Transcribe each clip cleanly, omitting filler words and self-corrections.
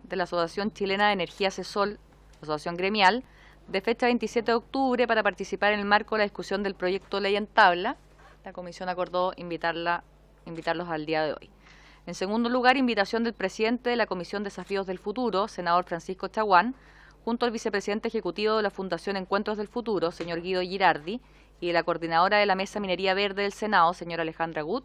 De la Asociación Chilena de Energía CESOL, asociación gremial, de fecha 27 de octubre para participar en el marco de la discusión del proyecto de ley en tabla. La comisión acordó invitarlos al día de hoy. En segundo lugar, invitación del presidente de la Comisión Desafíos del Futuro, senador Francisco Chaguán, junto al vicepresidente ejecutivo de la Fundación Encuentros del Futuro, señor Guido Girardi, y de la coordinadora de la Mesa Minería Verde del Senado, señora Alejandra Gut,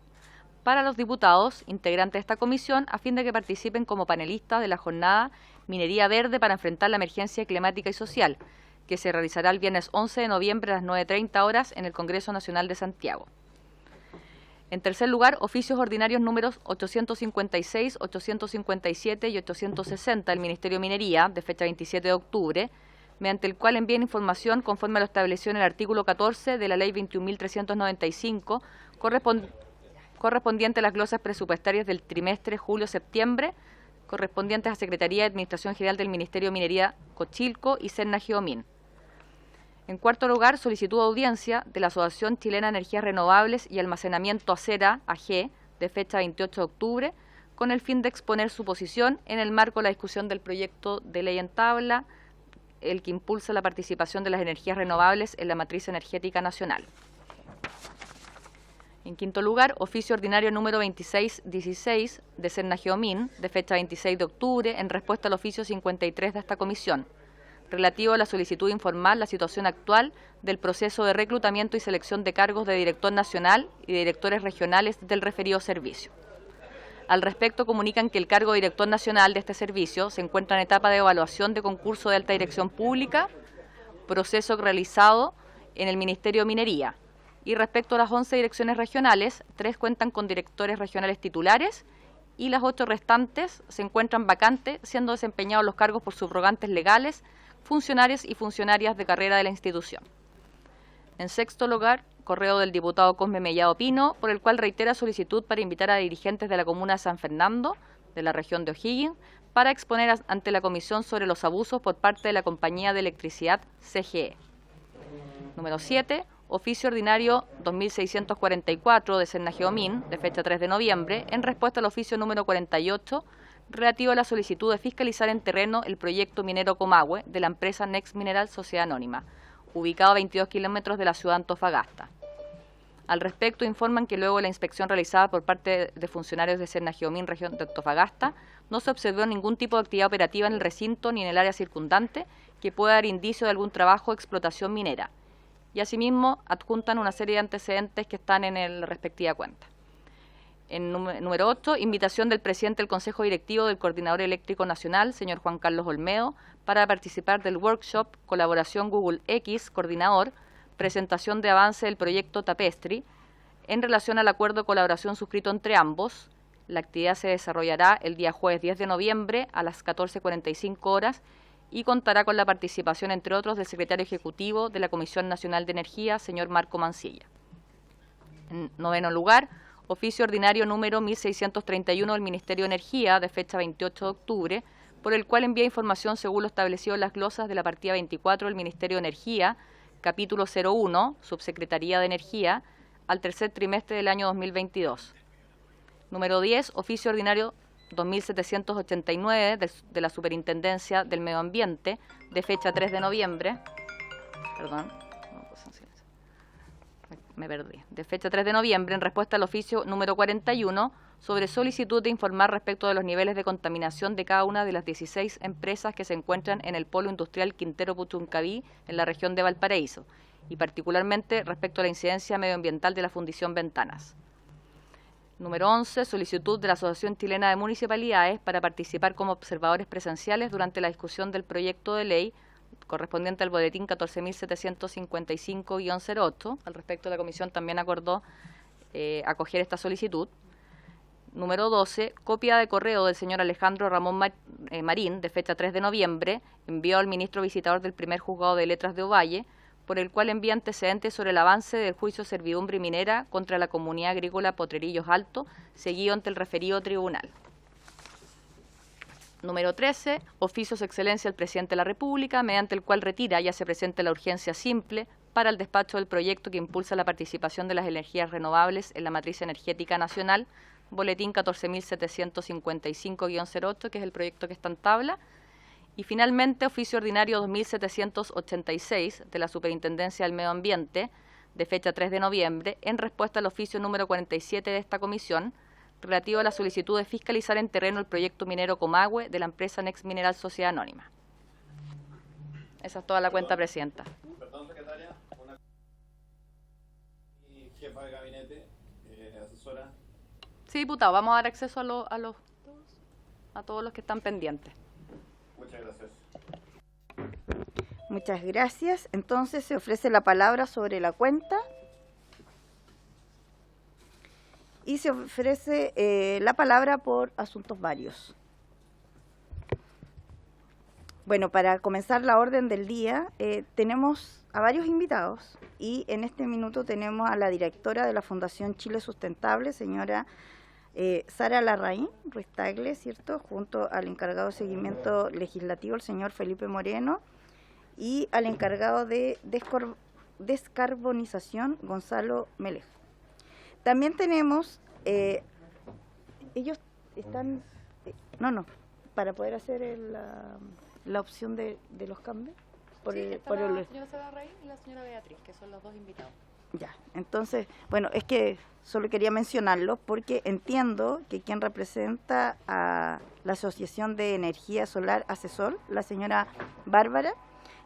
para los diputados integrantes de esta comisión a fin de que participen como panelistas de la jornada Minería Verde para enfrentar la emergencia climática y social, que se realizará el viernes 11 de noviembre a las 9:30 horas en el Congreso Nacional de Santiago. En tercer lugar, oficios ordinarios números 856, 857 y 860 del Ministerio de Minería, de fecha 27 de octubre, mediante el cual envían información conforme a lo establecido en el artículo 14 de la Ley 21.395, correspondiente a las glosas presupuestarias del trimestre julio-septiembre, correspondientes a Secretaría de Administración General del Ministerio de Minería Cochilco y Serna Geomin. En cuarto lugar, solicitud de audiencia de la Asociación Chilena de Energías Renovables y Almacenamiento ACERA, AG, de fecha 28 de octubre, con el fin de exponer su posición en el marco de la discusión del proyecto de ley en tabla, el que impulsa la participación de las energías renovables en la matriz energética nacional. En quinto lugar, oficio ordinario número 2616 de Serna Geomin, de fecha 26 de octubre, en respuesta al oficio 53 de esta comisión, relativo a la solicitud de informar la situación actual del proceso de reclutamiento y selección de cargos de director nacional y de directores regionales del referido servicio. Al respecto, comunican que el cargo de director nacional de este servicio se encuentra en etapa de evaluación de concurso de alta dirección pública, proceso realizado en el Ministerio de Minería. Y respecto a las 11 direcciones regionales, 3 cuentan con directores regionales titulares y las 8 restantes se encuentran vacantes, siendo desempeñados los cargos por subrogantes legales, funcionarios y funcionarias de carrera de la institución. En sexto lugar, correo del diputado Cosme Mellado Pino, por el cual reitera solicitud para invitar a dirigentes de la comuna de San Fernando, de la región de O'Higgins, para exponer ante la comisión sobre los abusos por parte de la compañía de electricidad CGE. Número 7. Oficio ordinario 2644 de Serna Geomin, de fecha 3 de noviembre, en respuesta al oficio número 48, relativo a la solicitud de fiscalizar en terreno el proyecto minero Comahue de la empresa Next Mineral Sociedad Anónima, ubicado a 22 kilómetros de la ciudad de Antofagasta. Al respecto, informan que luego de la inspección realizada por parte de funcionarios de Serna Geomin, región de Antofagasta, no se observó ningún tipo de actividad operativa en el recinto ni en el área circundante que pueda dar indicio de algún trabajo o explotación minera. Y asimismo adjuntan una serie de antecedentes que están en la respectiva cuenta. En número 8, invitación del presidente del Consejo Directivo del Coordinador Eléctrico Nacional, señor Juan Carlos Olmedo, para participar del workshop Colaboración Google X Coordinador, presentación de avance del proyecto Tapestry, en relación al acuerdo de colaboración suscrito entre ambos. La actividad se desarrollará el día jueves 10 de noviembre a las 14:45 horas y contará con la participación, entre otros, del secretario ejecutivo de la Comisión Nacional de Energía, señor Marco Mancilla. En noveno lugar, oficio ordinario número 1631 del Ministerio de Energía, de fecha 28 de octubre, por el cual envía información según lo establecido en las glosas de la partida 24 del Ministerio de Energía, capítulo 01, Subsecretaría de Energía, al tercer trimestre del año 2022. Número 10, oficio ordinario 2789 de la Superintendencia del Medio Ambiente, de fecha 3 de noviembre, de fecha 3 de noviembre, en respuesta al oficio número 41, sobre solicitud de informar respecto de los niveles de contaminación de cada una de las 16 empresas que se encuentran en el polo industrial Quintero Puchuncaví, en la región de Valparaíso, y particularmente respecto a la incidencia medioambiental de la Fundición Ventanas. Número 11, solicitud de la Asociación Chilena de Municipalidades para participar como observadores presenciales durante la discusión del proyecto de ley correspondiente al boletín 14.755-08. Al respecto, la comisión también acordó acoger esta solicitud. Número 12, copia de correo del señor Alejandro Ramón Marín, de fecha 3 de noviembre, enviado al ministro visitador del primer juzgado de letras de Ovalle, por el cual envía antecedentes sobre el avance del juicio de servidumbre minera contra la comunidad agrícola Potrerillos Alto, seguido ante el referido tribunal. Número 13, oficio su excelencia al presidente de la República, mediante el cual retira y hace presente la urgencia simple para el despacho del proyecto que impulsa la participación de las energías renovables en la matriz energética nacional, boletín 14.755-08, que es el proyecto que está en tabla. Y finalmente, oficio ordinario 2786 de la Superintendencia del Medio Ambiente, de fecha 3 de noviembre, en respuesta al oficio número 47 de esta comisión, relativo a la solicitud de fiscalizar en terreno el proyecto minero Comahue de la empresa Next Mineral Sociedad Anónima. Esa es toda la cuenta, Presidenta. Perdón, secretaria. Y jefa de gabinete, asesora. Sí, diputado, vamos a dar acceso a todos los que están pendientes. Muchas gracias. Muchas gracias. Entonces se ofrece la palabra sobre la cuenta. Y se ofrece la palabra por asuntos varios. Bueno, para comenzar la orden del día, tenemos a varios invitados y en este minuto tenemos a la directora de la Fundación Chile Sustentable, señora Sara Larraín Ruiz Tagle, ¿cierto?, junto al encargado de seguimiento legislativo, el señor Felipe Moreno, y al encargado de descarbonización, Gonzalo Melej. También tenemos, ellos están, para poder hacer la opción de los cambios. La señora Sara Larraín y la señora Beatriz, que son los dos invitados. Ya, entonces, bueno, es que solo quería mencionarlo porque entiendo que quien representa a la Asociación de Energía Solar Asesor, la señora Bárbara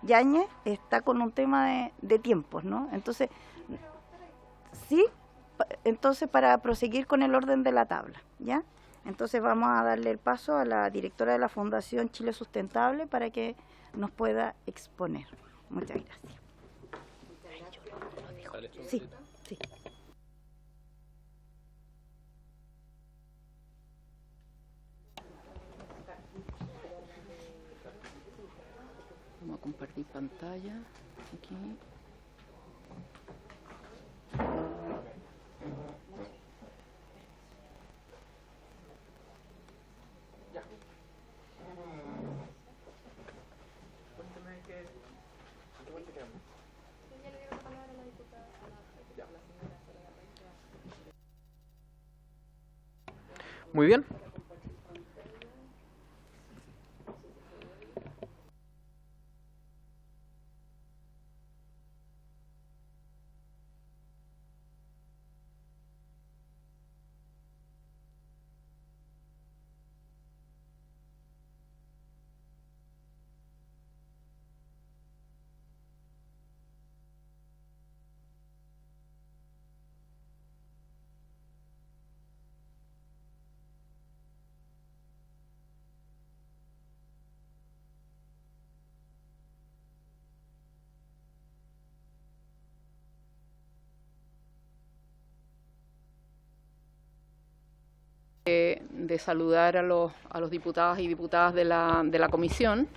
Yáñez, está con un tema de tiempos, ¿no? Entonces, sí, entonces para proseguir con el orden de la tabla, ¿ya? Entonces vamos a darle el paso a la directora de la Fundación Chile Sustentable para que nos pueda exponer. Muchas gracias. Sí, sí. Vamos a compartir pantalla aquí. Muy bien. De saludar a los diputados y diputadas de la comisión.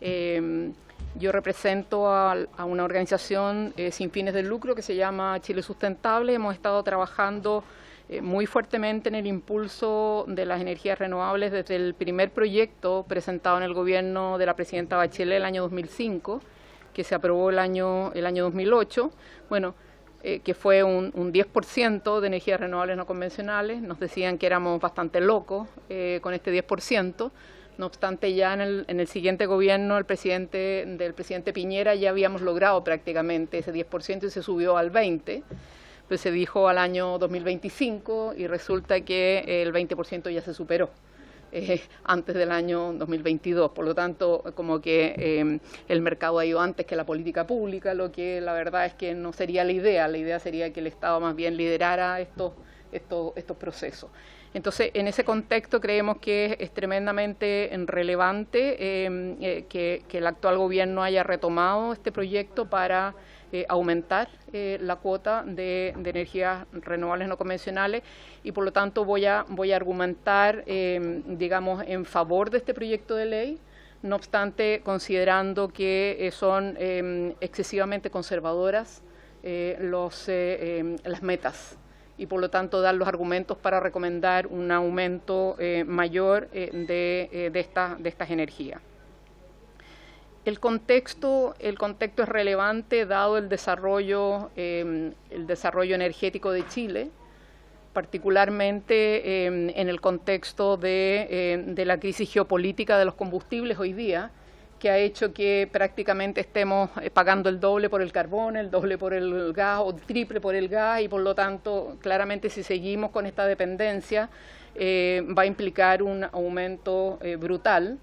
Yo represento a una organización sin fines de lucro que se llama Chile Sustentable. Hemos estado trabajando muy fuertemente en el impulso de las energías renovables desde el primer proyecto presentado en el gobierno de la presidenta Bachelet el año 2005, que se aprobó el año 2008. Bueno, que fue un 10% de energías renovables no convencionales. Nos decían que éramos bastante locos con este 10%. No obstante, ya en el siguiente gobierno del presidente Piñera ya habíamos logrado prácticamente ese 10% y se subió al 20%. Pues se dijo al año 2025 y resulta que el 20% ya se superó antes del año 2022. Por lo tanto, como que el mercado ha ido antes que la política pública, lo que la verdad es que no sería la idea. La idea sería que el Estado más bien liderara estos procesos. Entonces, en ese contexto creemos que es tremendamente relevante que el actual gobierno haya retomado este proyecto para aumentar la cuota de energías renovables no convencionales y por lo tanto voy a argumentar, digamos, en favor de este proyecto de ley, no obstante considerando que son excesivamente conservadoras las metas y por lo tanto dar los argumentos para recomendar un aumento mayor de estas energías. El contexto es relevante dado el desarrollo energético de Chile, particularmente en el contexto de la crisis geopolítica de los combustibles hoy día, que ha hecho que prácticamente estemos pagando el doble por el carbón, el doble por el gas o triple por el gas, y por lo tanto, claramente si seguimos con esta dependencia, va a implicar un aumento brutal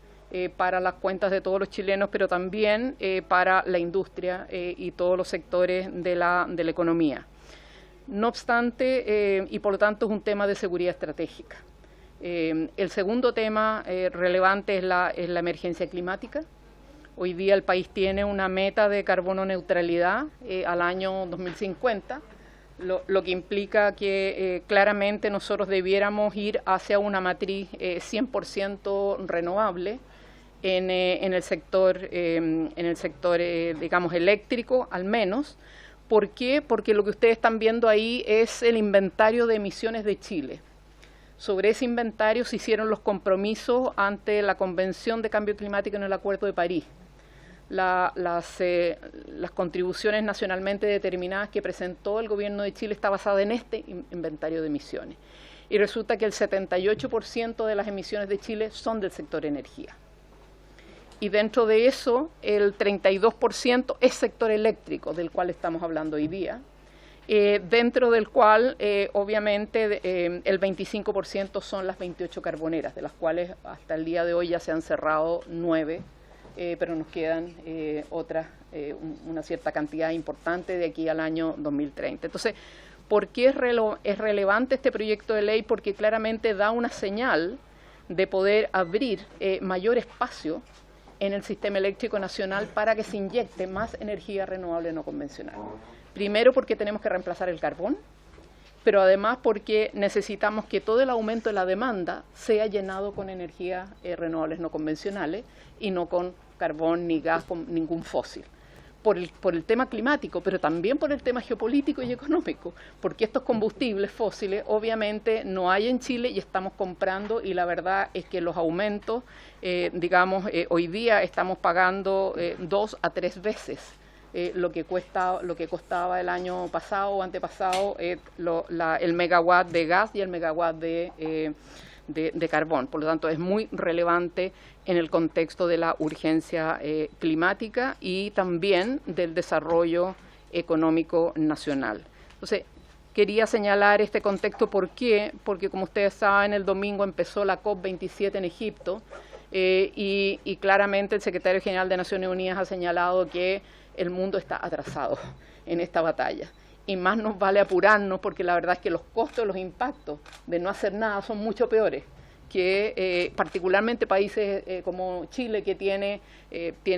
para las cuentas de todos los chilenos, pero también para la industria y todos los sectores de la economía. No obstante, y por lo tanto es un tema de seguridad estratégica. El segundo tema relevante es la emergencia climática. Hoy día el país tiene una meta de carbono neutralidad al año 2050, lo que implica que claramente nosotros debiéramos ir hacia una matriz 100% renovable en el sector, digamos, eléctrico al menos. ¿Por qué? Porque lo que ustedes están viendo ahí es el inventario de emisiones de Chile. Sobre ese inventario se hicieron los compromisos ante la Convención de Cambio Climático en el Acuerdo de París. Las contribuciones nacionalmente determinadas que presentó el Gobierno de Chile está basada en este inventario de emisiones. Y resulta que el 78% de las emisiones de Chile son del sector energía. Y dentro de eso, el 32% es sector eléctrico, del cual estamos hablando hoy día, dentro del cual, obviamente, el 25% son las 28 carboneras, de las cuales hasta el día de hoy ya se han cerrado 9, pero nos quedan otras, una cierta cantidad importante de aquí al año 2030. Entonces, ¿por qué es relevante este proyecto de ley? Porque claramente da una señal de poder abrir mayor espacio en el sistema eléctrico nacional para que se inyecte más energía renovable no convencional. Primero porque tenemos que reemplazar el carbón, pero además porque necesitamos que todo el aumento de la demanda sea llenado con energías renovables no convencionales y no con carbón ni gas, con ningún fósil. Por el tema climático, pero también por el tema geopolítico y económico, porque estos combustibles fósiles obviamente no hay en Chile y estamos comprando, y la verdad es que los aumentos, hoy día estamos pagando 2 a 3 veces lo que costaba el año pasado o antepasado el megawatt de gas y el megawatt de carbón. Por lo tanto, es muy relevante en el contexto de la urgencia climática y también del desarrollo económico nacional. Entonces, quería señalar este contexto. ¿Por qué? Porque, como ustedes saben, el domingo empezó la COP27 en Egipto y claramente el secretario general de Naciones Unidas ha señalado que el mundo está atrasado en esta batalla. Y más nos vale apurarnos, porque la verdad es que los costos, los impactos de no hacer nada son mucho peores que particularmente países como Chile, que tiene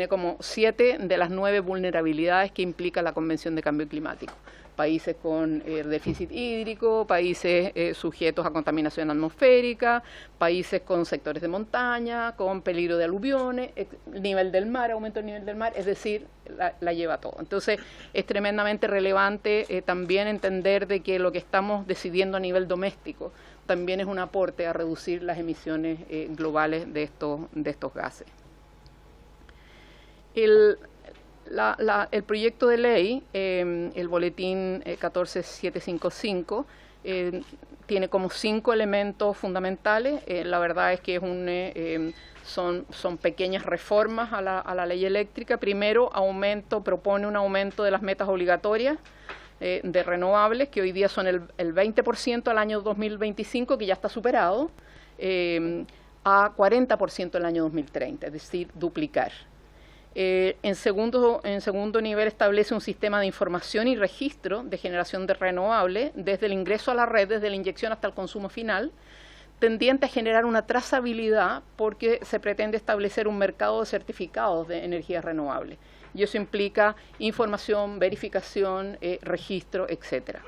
como 7 de las 9 vulnerabilidades que implica la Convención de Cambio Climático. Países con déficit hídrico, países sujetos a contaminación atmosférica, países con sectores de montaña, con peligro de aluviones, nivel del mar, aumento del nivel del mar, es decir, la lleva todo. Entonces, es tremendamente relevante también entender de que lo que estamos decidiendo a nivel doméstico también es un aporte a reducir las emisiones globales de estos gases. El proyecto de ley, el boletín 14755, tiene como 5 elementos fundamentales. La verdad es que son pequeñas reformas a la ley eléctrica. Primero, propone un aumento de las metas obligatorias de renovables, que hoy día son el 20% al año 2025, que ya está superado, a 40% el año 2030, es decir, duplicar. En segundo nivel, establece un sistema de información y registro de generación de renovables desde el ingreso a la red, desde la inyección hasta el consumo final, tendiente a generar una trazabilidad, porque se pretende establecer un mercado de certificados de energías renovables. Y eso implica información, verificación, registro, etcétera.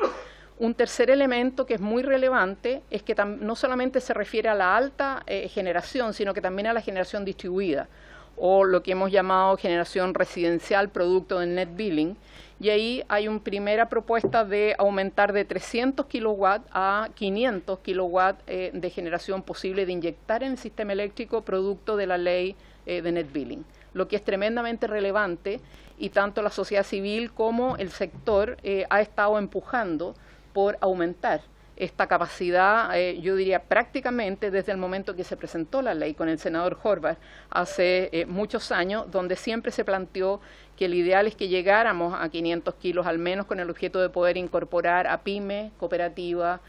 Un tercer elemento que es muy relevante es que no solamente se refiere a la alta generación, sino que también a la generación distribuida. o lo que hemos llamado generación residencial producto del net billing. Y ahí hay una primera propuesta de aumentar de 300 kilowatts a 500 kilowatts de generación posible de inyectar en el sistema eléctrico producto de la ley de net billing, lo que es tremendamente relevante, y tanto la sociedad civil como el sector ha estado empujando por aumentar esta capacidad, yo diría prácticamente desde el momento que se presentó la ley con el senador Horvath hace muchos años, donde siempre se planteó que el ideal es que llegáramos a 500 kilos al menos, con el objeto de poder incorporar a pymes, cooperativas,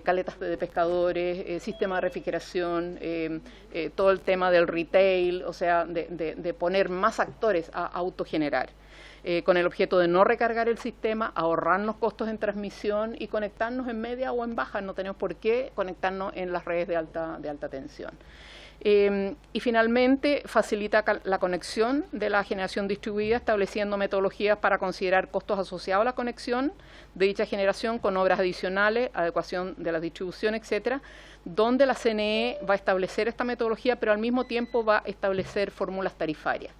caletas de pescadores, sistema de refrigeración, todo el tema del retail, o sea, de poner más actores a autogenerar. Con el objeto de no recargar el sistema, ahorrarnos costos en transmisión y conectarnos en media o en baja. No tenemos por qué conectarnos en las redes de alta tensión. Y finalmente facilita la conexión de la generación distribuida, estableciendo metodologías para considerar costos asociados a la conexión de dicha generación con obras adicionales, adecuación de la distribución, etcétera, donde la CNE va a establecer esta metodología, pero al mismo tiempo va a establecer fórmulas tarifarias.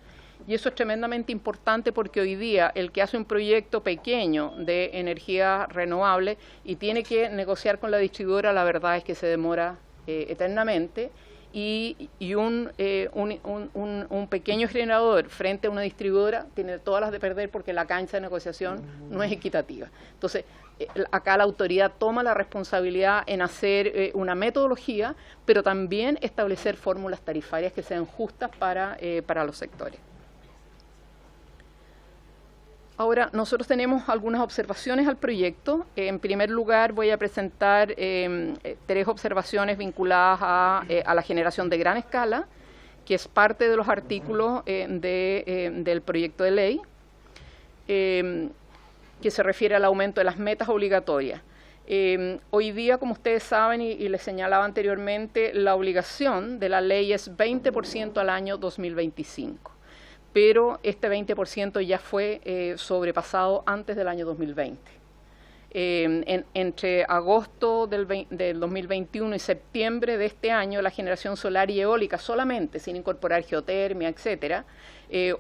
Y eso es tremendamente importante, porque hoy día el que hace un proyecto pequeño de energía renovable y tiene que negociar con la distribuidora, la verdad es que se demora eternamente, y un pequeño generador frente a una distribuidora tiene todas las de perder, porque la cancha de negociación no es equitativa. Entonces, acá la autoridad toma la responsabilidad en hacer una metodología, pero también establecer fórmulas tarifarias que sean justas para los sectores. Ahora, nosotros tenemos algunas observaciones al proyecto. En primer lugar, voy a presentar 3 observaciones vinculadas a la generación de gran escala, que es parte de los artículos del proyecto de ley, que se refiere al aumento de las metas obligatorias. Hoy día, como ustedes saben, y les señalaba anteriormente, la obligación de la ley es 20% al año 2025. Pero este 20% ya fue sobrepasado antes del año 2020. Entre agosto del 2021 y septiembre de este año, la generación solar y eólica solamente, sin incorporar geotermia, etcétera,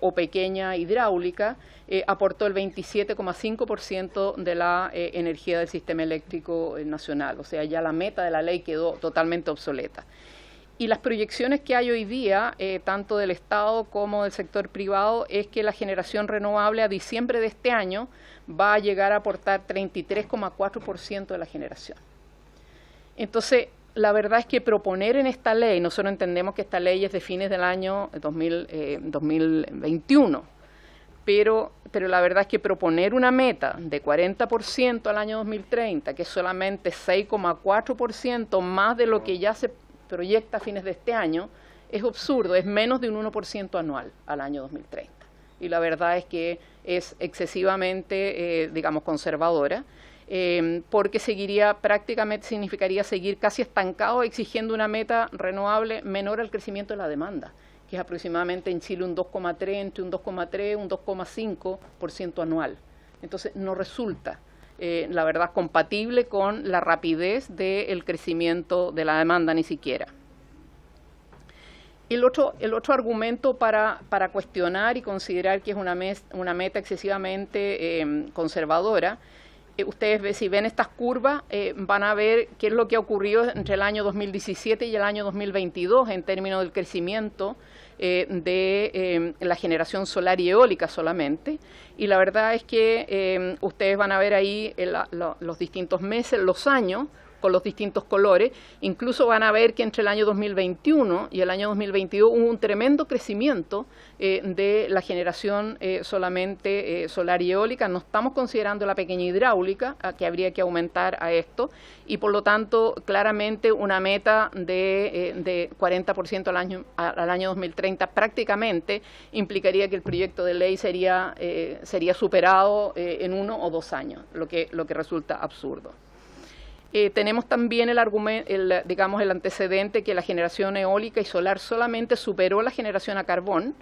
o pequeña hidráulica, aportó el 27,5% de la energía del sistema eléctrico nacional. O sea, ya la meta de la ley quedó totalmente obsoleta. Y las proyecciones que hay hoy día, tanto del Estado como del sector privado, es que la generación renovable a diciembre de este año va a llegar a aportar 33,4% de la generación. Entonces, la verdad es que proponer en esta ley, nosotros entendemos que esta ley es de fines del año 2021, pero la verdad es que proponer una meta de 40% al año 2030, que es solamente 6,4% más de lo que ya se proyecta a fines de este año, es absurdo, es menos de un 1% anual al año 2030. Y la verdad es que es excesivamente, digamos, conservadora, porque significaría seguir casi estancado exigiendo una meta renovable menor al crecimiento de la demanda, que es aproximadamente en Chile un 2,3, entre un 2,3 y un 2,5% anual. Entonces no resulta la verdad, compatible con la rapidez del crecimiento de la demanda, ni siquiera. El otro argumento para cuestionar y considerar que es una meta excesivamente conservadora, ustedes si ven estas curvas van a ver qué es lo que ha ocurrido entre el año 2017 y el año 2022 en términos del crecimiento de la generación solar y eólica solamente, y la verdad es que ustedes van a ver ahí los distintos meses, los años, con los distintos colores. Incluso van a ver que entre el año 2021 y el año 2022 hubo un tremendo crecimiento de la generación solamente solar y eólica. No estamos considerando la pequeña hidráulica, que habría que aumentar a esto, y por lo tanto claramente una meta de 40% al año 2030 prácticamente implicaría que el proyecto de ley sería superado en 1 o 2 años, lo que resulta absurdo. Tenemos también el antecedente que la generación eólica y solar solamente superó la generación a carbón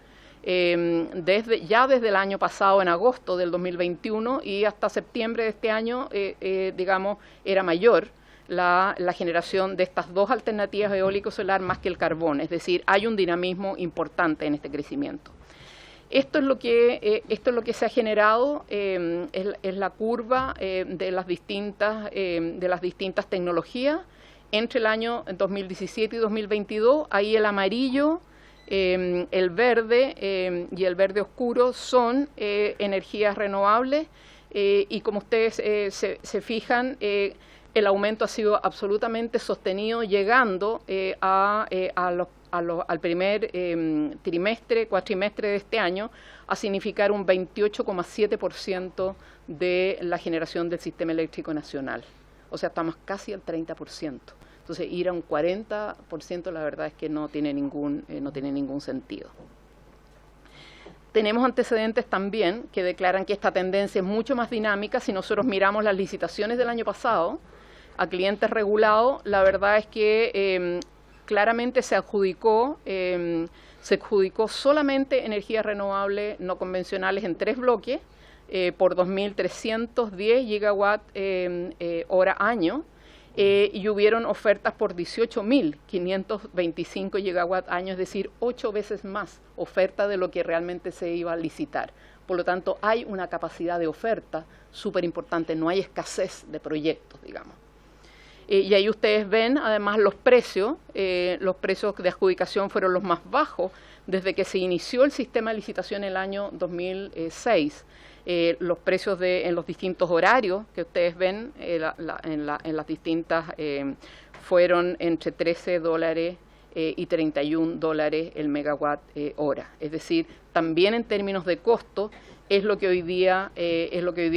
desde el año pasado, en agosto del 2021, y hasta septiembre de este año, era mayor la generación de estas dos alternativas eólico-solar más que el carbón, es decir, hay un dinamismo importante en este crecimiento. Esto es lo que se ha generado, es la curva de las distintas tecnologías entre el año 2017 y 2022. Ahí el amarillo, el verde y el verde oscuro son energías renovables y como ustedes se fijan, el aumento ha sido absolutamente sostenido, llegando al primer cuatrimestre de este año a significar un 28,7% de la generación del sistema eléctrico nacional. O sea, estamos casi al 30%. Entonces, ir a un 40% la verdad es que no tiene ningún sentido. Tenemos antecedentes también que declaran que esta tendencia es mucho más dinámica. Si nosotros miramos las licitaciones del año pasado a clientes regulados, la verdad es que claramente se adjudicó solamente energías renovables no convencionales en 3 bloques por 2.310 gigawatt hora año y hubieron ofertas por 18.525 gigawatt año, es decir, 8 veces más oferta de lo que realmente se iba a licitar. Por lo tanto, hay una capacidad de oferta súper importante, no hay escasez de proyectos, digamos. Y ahí ustedes ven, además, los precios de adjudicación fueron los más bajos desde que se inició el sistema de licitación en el año 2006. Los precios en los distintos horarios que ustedes ven en las distintas fueron entre $13 y $31 el megawatt hora. Es decir, también en términos de costo es lo que hoy día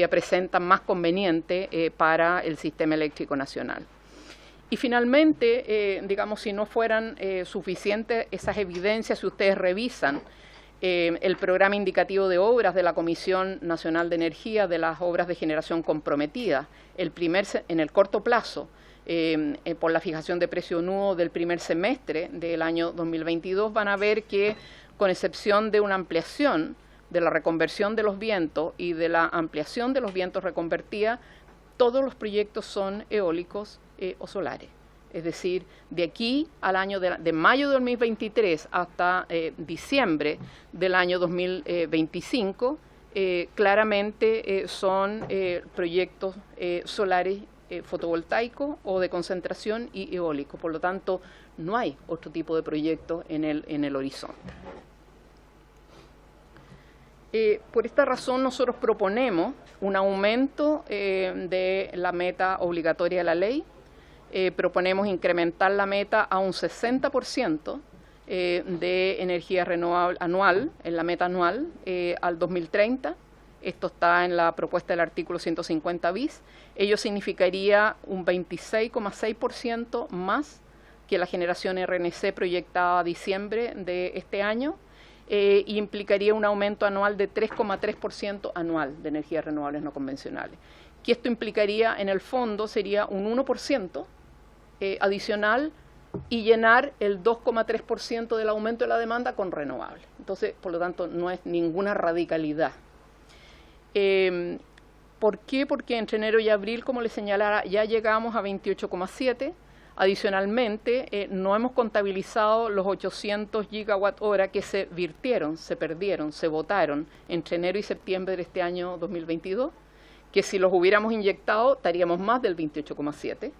presenta más conveniente para el sistema eléctrico nacional. Y finalmente, digamos, si no fueran suficientes esas evidencias, si ustedes revisan el programa indicativo de obras de la Comisión Nacional de Energía, de las obras de generación comprometidas, en el corto plazo, por la fijación de precio nudo del primer semestre del año 2022, van a ver que, con excepción de una ampliación de la reconversión de los vientos y de la ampliación de los vientos reconvertida, todos los proyectos son eólicos o solares. Es decir, de aquí al año de mayo de 2023 hasta diciembre del año 2025, claramente son proyectos solares fotovoltaicos o de concentración y eólicos. Por lo tanto, no hay otro tipo de proyecto en el horizonte. Por esta razón, nosotros proponemos un aumento de la meta obligatoria de la ley. Proponemos incrementar la meta a un 60% de energía renovable anual, en la meta anual, al 2030. Esto está en la propuesta del artículo 150 bis. Ello significaría un 26,6% más que la generación RNC proyectada a diciembre de este año, y implicaría un aumento anual de 3,3% anual de energías renovables no convencionales. Que esto implicaría, en el fondo, sería un 1% adicional y llenar el 2,3% del aumento de la demanda con renovables. Entonces, por lo tanto, no es ninguna radicalidad. ¿Por qué? Porque entre enero y abril, como les señalara, ya llegamos a 28,7. Adicionalmente, no hemos contabilizado los 800 gigawatt hora que se virtieron, se perdieron, se botaron entre enero y septiembre de este año 2022, que si los hubiéramos inyectado estaríamos más del 28,7.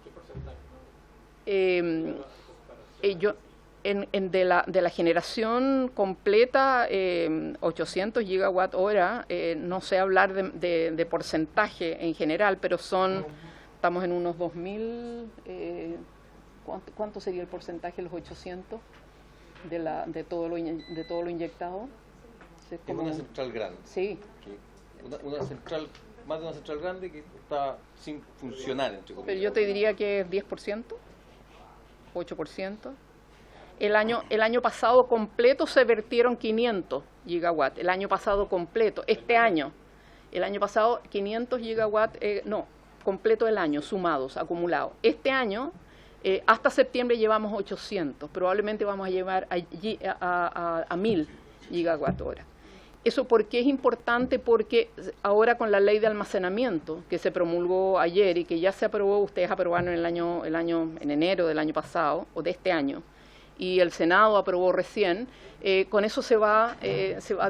De la generación completa, 800 gigawatt hora, no sé hablar de porcentaje en general, pero estamos en unos 2.000, ¿cuánto sería el porcentaje de los 800 de todo lo inyectado? Es una central grande. Sí. Una central, más de una central grande que está sin funcionar, entre comillas. Pero yo te diría que es 10%, 8%. El año pasado completo se vertieron 500 gigawatts, el año pasado completo, el año pasado 500 gigawatts, completo el año, sumados, acumulados. Este año, hasta septiembre llevamos 800, probablemente vamos a llevar a 1.000 gigawatt hora. ¿Eso por qué es importante? Porque ahora con la ley de almacenamiento que se promulgó ayer y que ya se aprobó, ustedes aprobaron en enero del año pasado o de este año, y el Senado aprobó recién, con eso se va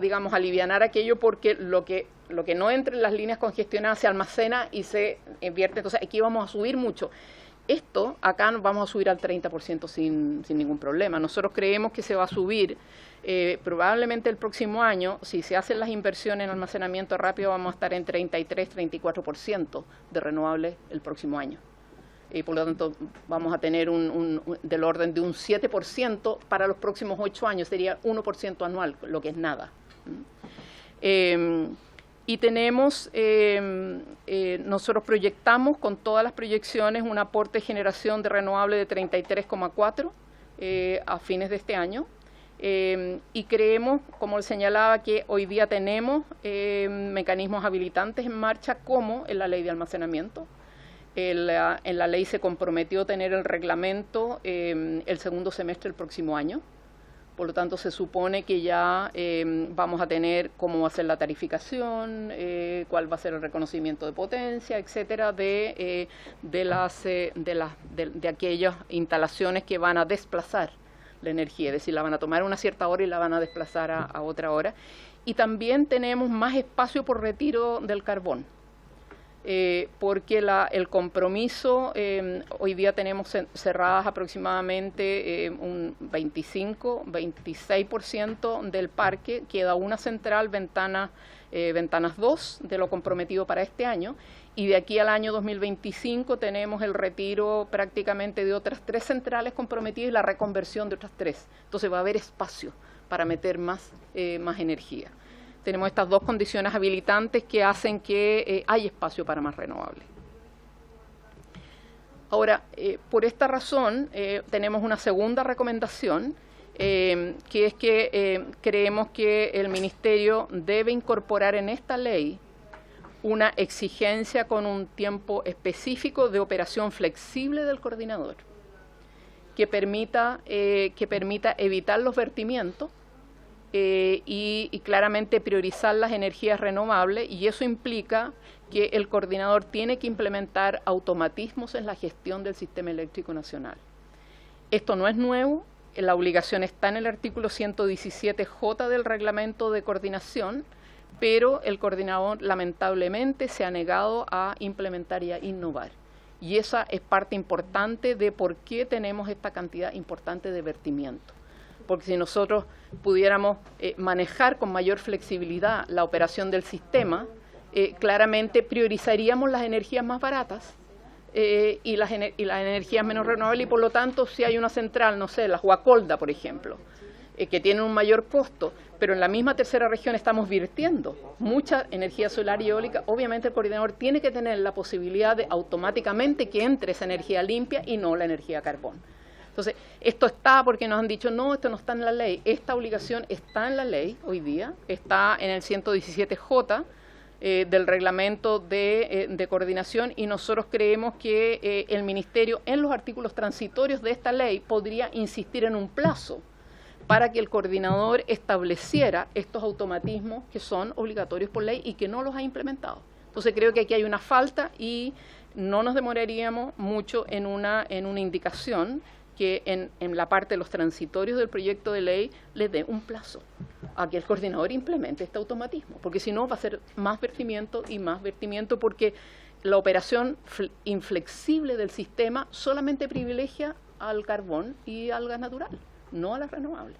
digamos, a alivianar aquello, porque lo que no entre en las líneas congestionadas se almacena y se invierte. Entonces aquí vamos a subir mucho. Esto acá vamos a subir al 30% sin ningún problema. Nosotros creemos que se va a subir probablemente el próximo año. Si se hacen las inversiones en almacenamiento rápido, vamos a estar en 33-34% de renovables el próximo año. Y por lo tanto vamos a tener del orden de un 7% para los próximos 8 años, sería 1% anual, lo que es nada. Y tenemos, nosotros proyectamos con todas las proyecciones un aporte de generación de renovable de 33,4 a fines de este año. Y creemos, como les señalaba, que hoy día tenemos mecanismos habilitantes en marcha, como en la ley de almacenamiento. En la ley se comprometió a tener el reglamento el segundo semestre del próximo año. Por lo tanto, se supone que ya vamos a tener cómo va a ser la tarificación, cuál va a ser el reconocimiento de potencia, etcétera, de aquellas instalaciones que van a desplazar la energía, es decir, la van a tomar a una cierta hora y la van a desplazar a otra hora. Y también tenemos más espacio por retiro del carbón. Porque el compromiso, hoy día tenemos cerradas aproximadamente un 25-26% del parque, queda una central, Ventanas 2, de lo comprometido para este año, y de aquí al año 2025 tenemos el retiro prácticamente de otras 3 centrales comprometidas y la reconversión de otras 3. Entonces va a haber espacio para meter más energía. Tenemos estas 2 condiciones habilitantes que hacen que hay espacio para más renovables. Ahora, por esta razón, tenemos una segunda recomendación, que es que creemos que el Ministerio debe incorporar en esta ley una exigencia con un tiempo específico de operación flexible del coordinador, que permita evitar los vertimientos, y claramente priorizar las energías renovables, y eso implica que el coordinador tiene que implementar automatismos en la gestión del sistema eléctrico nacional. Esto no es nuevo, la obligación está en el artículo 117J del reglamento de coordinación, pero el coordinador lamentablemente se ha negado a implementar y a innovar. Y esa es parte importante de por qué tenemos esta cantidad importante de vertimiento. Porque si nosotros pudiéramos manejar con mayor flexibilidad la operación del sistema, claramente priorizaríamos las energías más baratas y las energías menos renovables, y por lo tanto, si hay una central, no sé, la Huacolda, por ejemplo, que tiene un mayor costo, pero en la misma tercera región estamos virtiendo mucha energía solar y eólica, obviamente el coordinador tiene que tener la posibilidad de automáticamente que entre esa energía limpia y no la energía carbón. Entonces, esto está porque nos han dicho, no, esto no está en la ley. Esta obligación está en la ley hoy día, está en el 117J del reglamento de coordinación, y nosotros creemos que el Ministerio, en los artículos transitorios de esta ley, podría insistir en un plazo para que el coordinador estableciera estos automatismos que son obligatorios por ley y que no los ha implementado. Entonces, creo que aquí hay una falta y no nos demoraríamos mucho en una indicación que en la parte de los transitorios del proyecto de ley le dé un plazo a que el coordinador implemente este automatismo, porque si no va a ser más vertimiento y más vertimiento, porque la operación inflexible del sistema solamente privilegia al carbón y al gas natural, no a las renovables.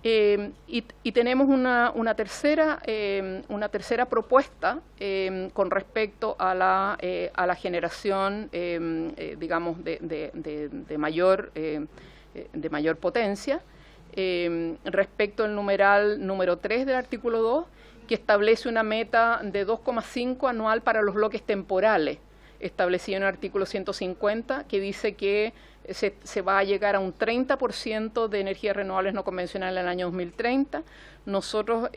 Y tenemos una tercera propuesta con respecto a la generación, digamos, de mayor potencia, respecto al numeral número 3 del artículo 2, que establece una meta de 2,5 anual para los bloques temporales, establecido en el artículo 150, que dice que se va a llegar a un 30% de energías renovables no convencionales en el año 2030. Nosotros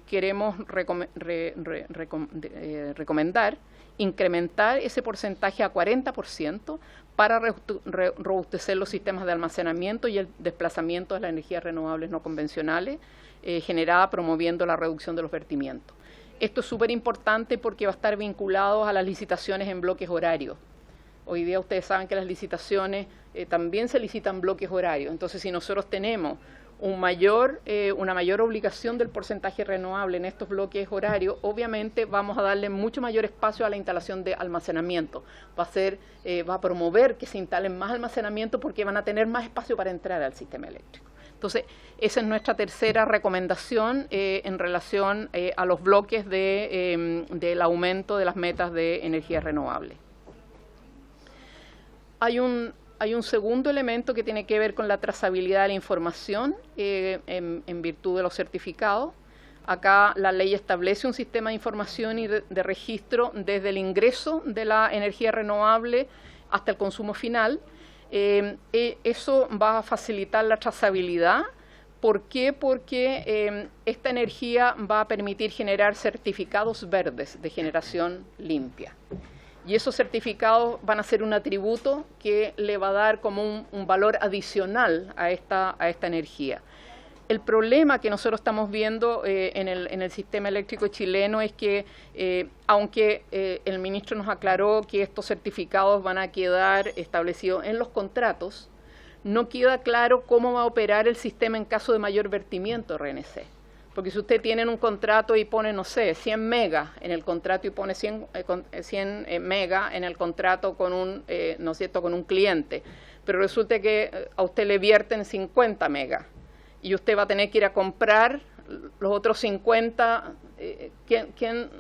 queremos recomendar incrementar ese porcentaje a 40% para robustecer los sistemas de almacenamiento y el desplazamiento de las energías renovables no convencionales, generada promoviendo la reducción de los vertimientos. Esto es súper importante porque va a estar vinculado a las licitaciones en bloques horarios. Hoy día ustedes saben que las licitaciones también se licitan bloques horarios. Entonces, si nosotros tenemos una mayor obligación del porcentaje renovable en estos bloques horarios, obviamente vamos a darle mucho mayor espacio a la instalación de almacenamiento. Va a promover que se instalen más almacenamiento porque van a tener más espacio para entrar al sistema eléctrico. Entonces, esa es nuestra tercera recomendación en relación a los bloques del aumento de las metas de energía renovable. Hay un segundo elemento que tiene que ver con la trazabilidad de la información en virtud de los certificados. Acá la ley establece un sistema de información y de registro desde el ingreso de la energía renovable hasta el consumo final. Eso va a facilitar la trazabilidad. ¿Por qué? Porque esta energía va a permitir generar certificados verdes de generación limpia. Y esos certificados van a ser un atributo que le va a dar como un valor adicional a esta energía. El problema que nosotros estamos viendo en el sistema eléctrico chileno es que, aunque el ministro nos aclaró que estos certificados van a quedar establecidos en los contratos, no queda claro cómo va a operar el sistema en caso de mayor vertimiento RNC. Porque si usted tiene un contrato y pone, no sé, 100 megas en el contrato y pone 100 megas en el contrato con ¿no es cierto?, con un cliente, pero resulta que a usted le vierten 50 megas y usted va a tener que ir a comprar los otros 50, ¿quién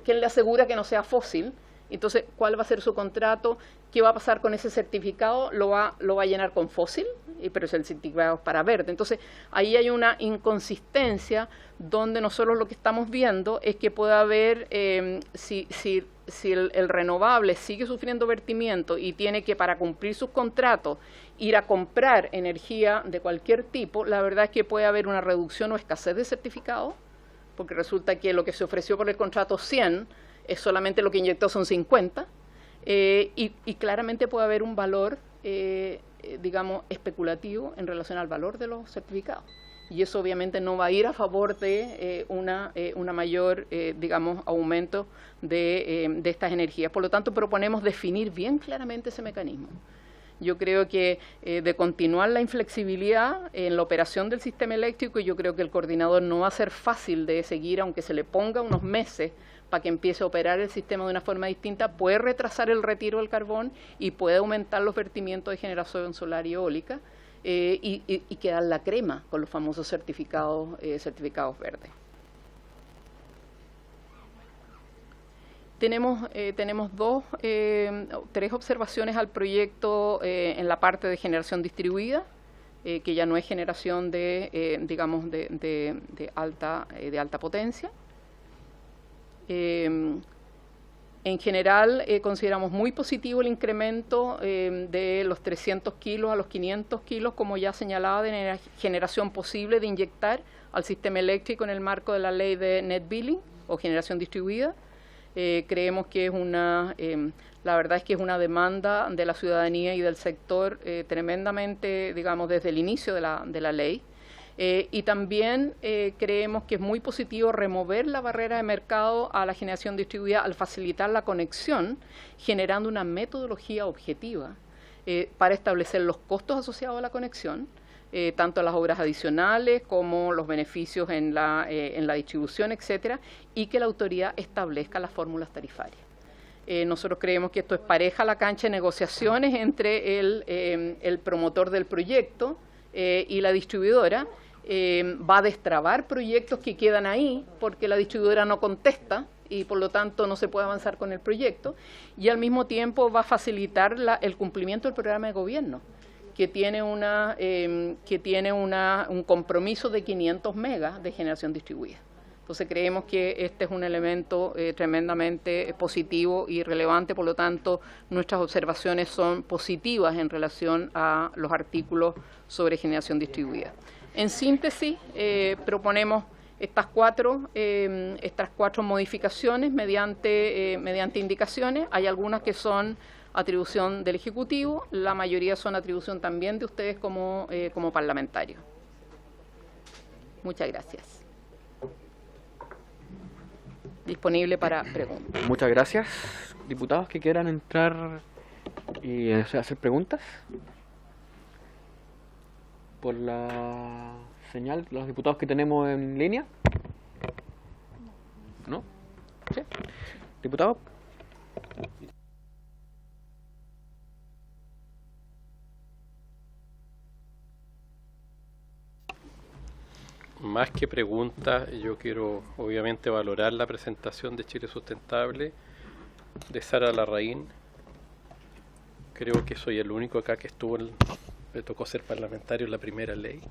le asegura que no sea fósil? Entonces, ¿cuál va a ser su contrato? ¿Qué va a pasar con ese certificado? ¿Lo va a llenar con fósil? Pero es el certificado para verde. Entonces, ahí hay una inconsistencia donde nosotros lo que estamos viendo es que puede haber, si el renovable sigue sufriendo vertimiento y tiene que, para cumplir sus contratos, ir a comprar energía de cualquier tipo, la verdad es que puede haber una reducción o escasez de certificados, porque resulta que lo que se ofreció por el contrato 100 es solamente lo que inyectó son 50, y claramente puede haber un valor, digamos, especulativo en relación al valor de los certificados. Y eso obviamente no va a ir a favor de una mayor, digamos, aumento de estas energías. Por lo tanto, proponemos definir bien claramente ese mecanismo. Yo creo que de continuar la inflexibilidad en la operación del sistema eléctrico, yo creo que el coordinador no va a ser fácil de seguir, aunque se le ponga unos meses para que empiece a operar el sistema de una forma distinta, puede retrasar el retiro del carbón y puede aumentar los vertimientos de generación solar y eólica y quedar la crema con los famosos certificados verdes. Tenemos tres observaciones al proyecto en la parte de generación distribuida, que ya no es generación digamos, de alta potencia. En general, consideramos muy positivo el incremento de los 300 kilos a los 500 kilos, como ya señalaba, de generación posible de inyectar al sistema eléctrico en el marco de la ley de net billing o generación distribuida. Creemos que es la verdad es que es una demanda de la ciudadanía y del sector tremendamente, digamos, desde el inicio de la ley. Y también creemos que es muy positivo remover la barrera de mercado a la generación distribuida al facilitar la conexión, generando una metodología objetiva para establecer los costos asociados a la conexión, tanto las obras adicionales como los beneficios en la distribución, etcétera, y que la autoridad establezca las fórmulas tarifarias. Nosotros creemos que esto es pareja la cancha de negociaciones entre el promotor del proyecto y la distribuidora. Va a destrabar proyectos que quedan ahí porque la distribuidora no contesta y por lo tanto no se puede avanzar con el proyecto, y al mismo tiempo va a facilitar el cumplimiento del programa de gobierno, que tiene un compromiso de 500 megas de generación distribuida. Entonces creemos que este es un elemento tremendamente positivo y relevante, por lo tanto nuestras observaciones son positivas en relación a los artículos sobre generación distribuida. En síntesis, proponemos estas cuatro modificaciones mediante indicaciones. Hay algunas que son atribución del Ejecutivo, la mayoría son atribución también de ustedes como parlamentarios. Muchas gracias. Disponible para preguntas. Muchas gracias. Diputados que quieran entrar y hacer preguntas. Por la señal, los diputados que tenemos en línea. ¿No? ¿Sí? ¿Diputado? Más que preguntas, yo quiero obviamente valorar la presentación de Chile Sustentable de Sara Larraín. Creo que soy el único acá que me tocó ser parlamentario en la primera ley.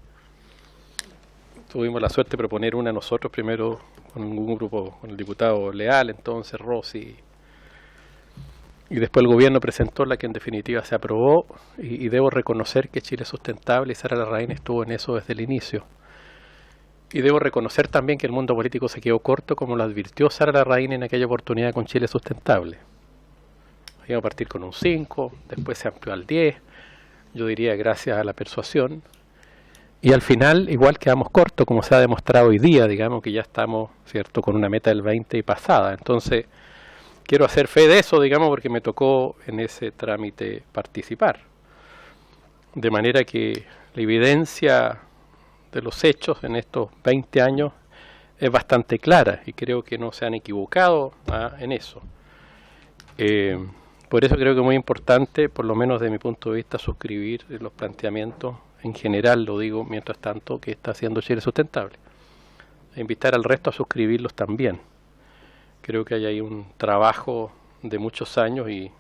Tuvimos la suerte de proponer una nosotros primero con un grupo, con el diputado Leal, entonces Rossi, y después el gobierno presentó la que en definitiva se aprobó, y debo reconocer que Chile Sustentable y Sara Larraín estuvo en eso desde el inicio. Y debo reconocer también que el mundo político se quedó corto, como lo advirtió Sara Larraín en aquella oportunidad con Chile Sustentable. Íbamos a partir con un 5, después se amplió al 10, yo diría gracias a la persuasión. Y al final igual quedamos cortos, como se ha demostrado hoy día, digamos que ya estamos, ¿cierto?, con una meta del 20 y pasada. Entonces, quiero hacer fe de eso, digamos, porque me tocó en ese trámite participar. De manera que la evidencia de los hechos en estos 20 años es bastante clara y creo que no se han equivocado en eso. Por eso creo que es muy importante, por lo menos desde mi punto de vista, suscribir los planteamientos, en general lo digo, mientras tanto, que está haciendo Chile Sustentable. E invitar al resto a suscribirlos también. Creo que hay ahí un trabajo de muchos años y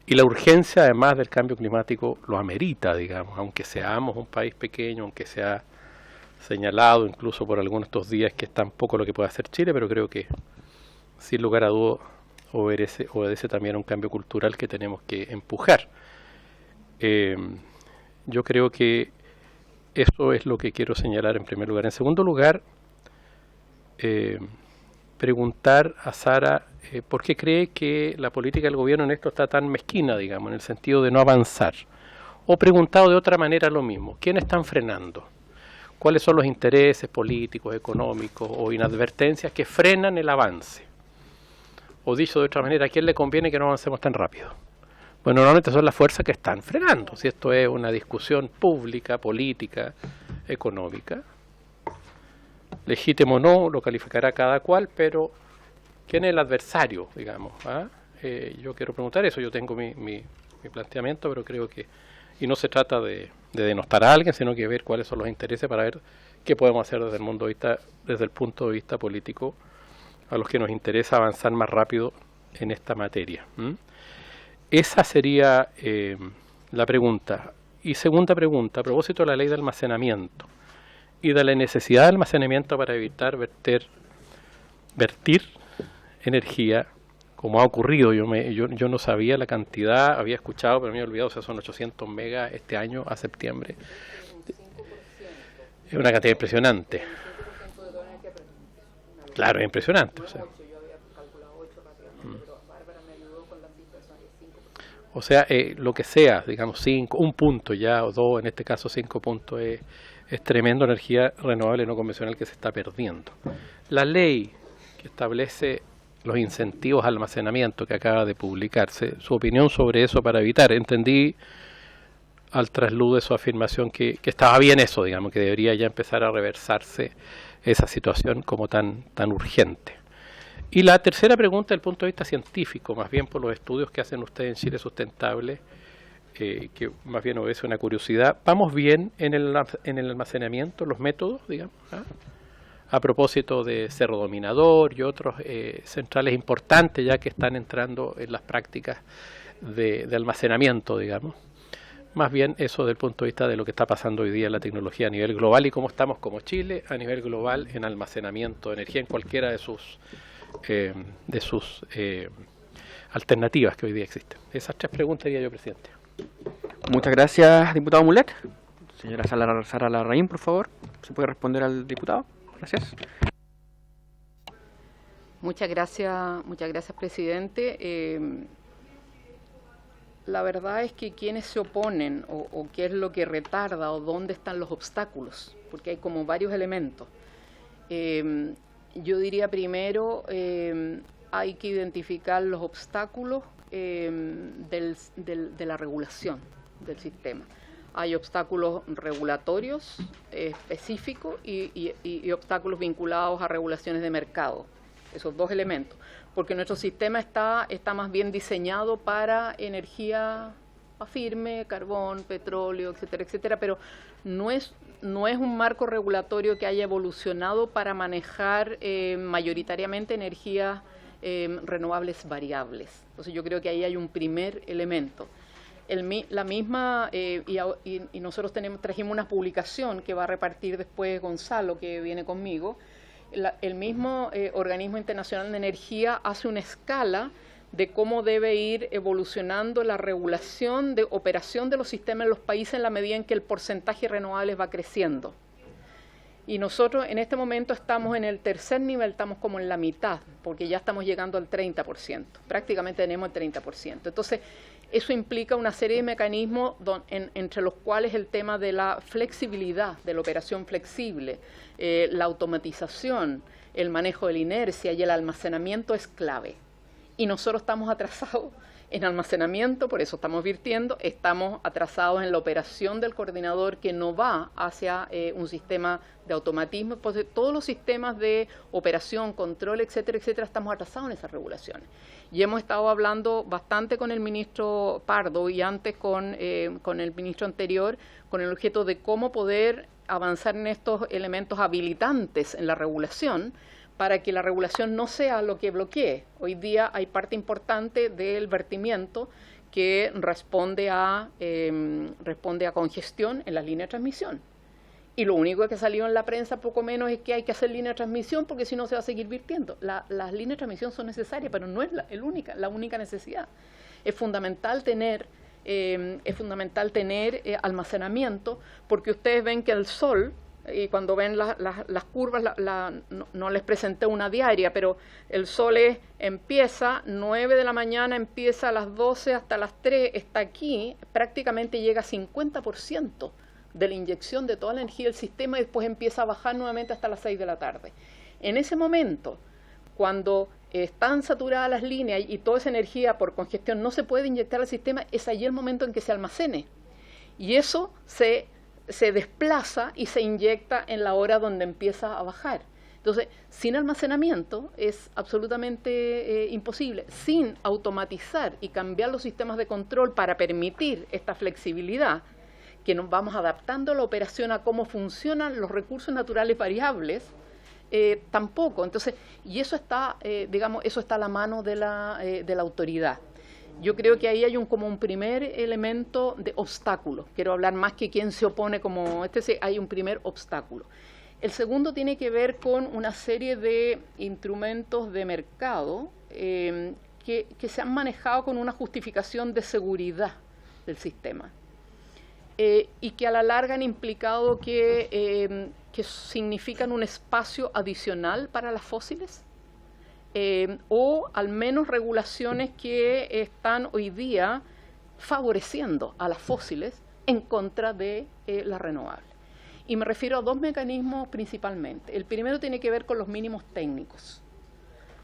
la urgencia, además del cambio climático, lo amerita, digamos, aunque seamos un país pequeño, aunque se ha señalado incluso por algunos de estos días que es tan poco lo que puede hacer Chile, pero creo que, sin lugar a dudas, obedece también a un cambio cultural que tenemos que empujar. Yo creo que eso es lo que quiero señalar en primer lugar. En segundo lugar, preguntar a Sara por qué cree que la política del gobierno en esto está tan mezquina, digamos, en el sentido de no avanzar. O preguntado de otra manera lo mismo, ¿quiénes están frenando? ¿Cuáles son los intereses políticos, económicos o inadvertencias que frenan el avance? O dicho de otra manera, ¿a quién le conviene que no avancemos tan rápido? Bueno, normalmente son las fuerzas que están frenando, si esto es una discusión pública, política, económica. Legítimo o no, lo calificará cada cual, pero ¿quién es el adversario, digamos? Yo quiero preguntar eso, yo tengo mi planteamiento, pero creo que, y no se trata de denostar a alguien, sino que ver cuáles son los intereses para ver qué podemos hacer desde el punto de vista político a los que nos interesa avanzar más rápido en esta materia. Esa sería la pregunta. Y segunda pregunta, a propósito de la ley de almacenamiento y de la necesidad de almacenamiento para evitar vertir energía, como ha ocurrido. Yo no sabía la cantidad, había escuchado, pero me había olvidado, o sea, son 800 megas este año a septiembre. Es una cantidad impresionante. Claro, es impresionante. O sea, lo que sea, digamos, 5, un punto ya, o 2, en este caso 5 puntos, es tremenda energía renovable no convencional que se está perdiendo. La ley que establece los incentivos al almacenamiento que acaba de publicarse, su opinión sobre eso para evitar, entendí al trasluz de su afirmación que estaba bien eso, digamos, que debería ya empezar a reversarse esa situación como tan urgente. Y la tercera pregunta, desde el punto de vista científico, más bien por los estudios que hacen ustedes en Chile Sustentable, que más bien obedece una curiosidad. ¿Vamos bien en el almacenamiento, los métodos, digamos? A propósito de Cerro Dominador y otros centrales importantes ya que están entrando en las prácticas de almacenamiento, digamos. Más bien eso desde el punto de vista de lo que está pasando hoy día en la tecnología a nivel global y cómo estamos como Chile a nivel global en almacenamiento de energía en cualquiera de sus alternativas que hoy día existen. Esas tres preguntas diría yo, presidente. Muchas gracias, diputado Mulet. Señora Sara Larraín, por favor, ¿se puede responder al diputado? Gracias. Muchas gracias, presidente. La verdad es que quienes se oponen o qué es lo que retarda o dónde están los obstáculos, porque hay como varios elementos. Yo diría primero, hay que identificar los obstáculos de la regulación del sistema. Hay obstáculos regulatorios específicos y obstáculos vinculados a regulaciones de mercado. Esos dos elementos, porque nuestro sistema está más bien diseñado para energía firme, carbón, petróleo, etcétera, etcétera, pero no es un marco regulatorio que haya evolucionado para manejar mayoritariamente energías renovables variables. Entonces yo creo que ahí hay un primer elemento. La misma, y nosotros trajimos una publicación que va a repartir después Gonzalo, que viene conmigo. El mismo Organismo Internacional de Energía hace una escala de cómo debe ir evolucionando la regulación de operación de los sistemas en los países en la medida en que el porcentaje de renovables va creciendo. Y nosotros en este momento estamos en el tercer nivel, estamos como en la mitad, porque ya estamos llegando al 30%, prácticamente tenemos el 30%. Entonces, eso implica una serie de mecanismos entre los cuales el tema de la flexibilidad, de la operación flexible, la automatización, el manejo de la inercia y el almacenamiento es clave. Y nosotros estamos atrasados en almacenamiento, por eso estamos virtiendo, estamos atrasados en la operación del coordinador que no va hacia un sistema de automatismo. Pues todos los sistemas de operación, control, etcétera, etcétera, estamos atrasados en esas regulaciones. Y hemos estado hablando bastante con el ministro Pardo y antes con el ministro anterior, con el objeto de cómo poder avanzar en estos elementos habilitantes en la regulación, para que la regulación no sea lo que bloquee. Hoy día hay parte importante del vertimiento que responde a congestión en las líneas de transmisión. Y lo único que ha salido en la prensa poco menos es que hay que hacer línea de transmisión porque si no se va a seguir virtiendo. Las líneas de transmisión son necesarias, pero no es la única necesidad. Es fundamental tener almacenamiento, porque ustedes ven que el sol, y cuando ven las curvas, no les presenté una diaria, pero el sol empieza 9 de la mañana, empieza a las 12 hasta las 3, está aquí, prácticamente llega a 50% de la inyección de toda la energía del sistema y después empieza a bajar nuevamente hasta las 6 de la tarde. En ese momento, cuando están saturadas las líneas y toda esa energía por congestión no se puede inyectar al sistema, es allí el momento en que se almacene. Y eso se desplaza y se inyecta en la hora donde empieza a bajar. Entonces, sin almacenamiento es absolutamente imposible. Sin automatizar y cambiar los sistemas de control para permitir esta flexibilidad, que nos vamos adaptando a la operación a cómo funcionan los recursos naturales variables, tampoco. Entonces, y eso está, eso está a la mano de la autoridad. Yo creo que ahí hay como un primer elemento de obstáculo. Quiero hablar más que quien se opone como hay un primer obstáculo. El segundo tiene que ver con una serie de instrumentos de mercado que se han manejado con una justificación de seguridad del sistema y que a la larga han implicado que significan un espacio adicional para las fósiles. O al menos regulaciones que están hoy día favoreciendo a las fósiles en contra de las renovables. Y me refiero a dos mecanismos principalmente. El primero tiene que ver con los mínimos técnicos.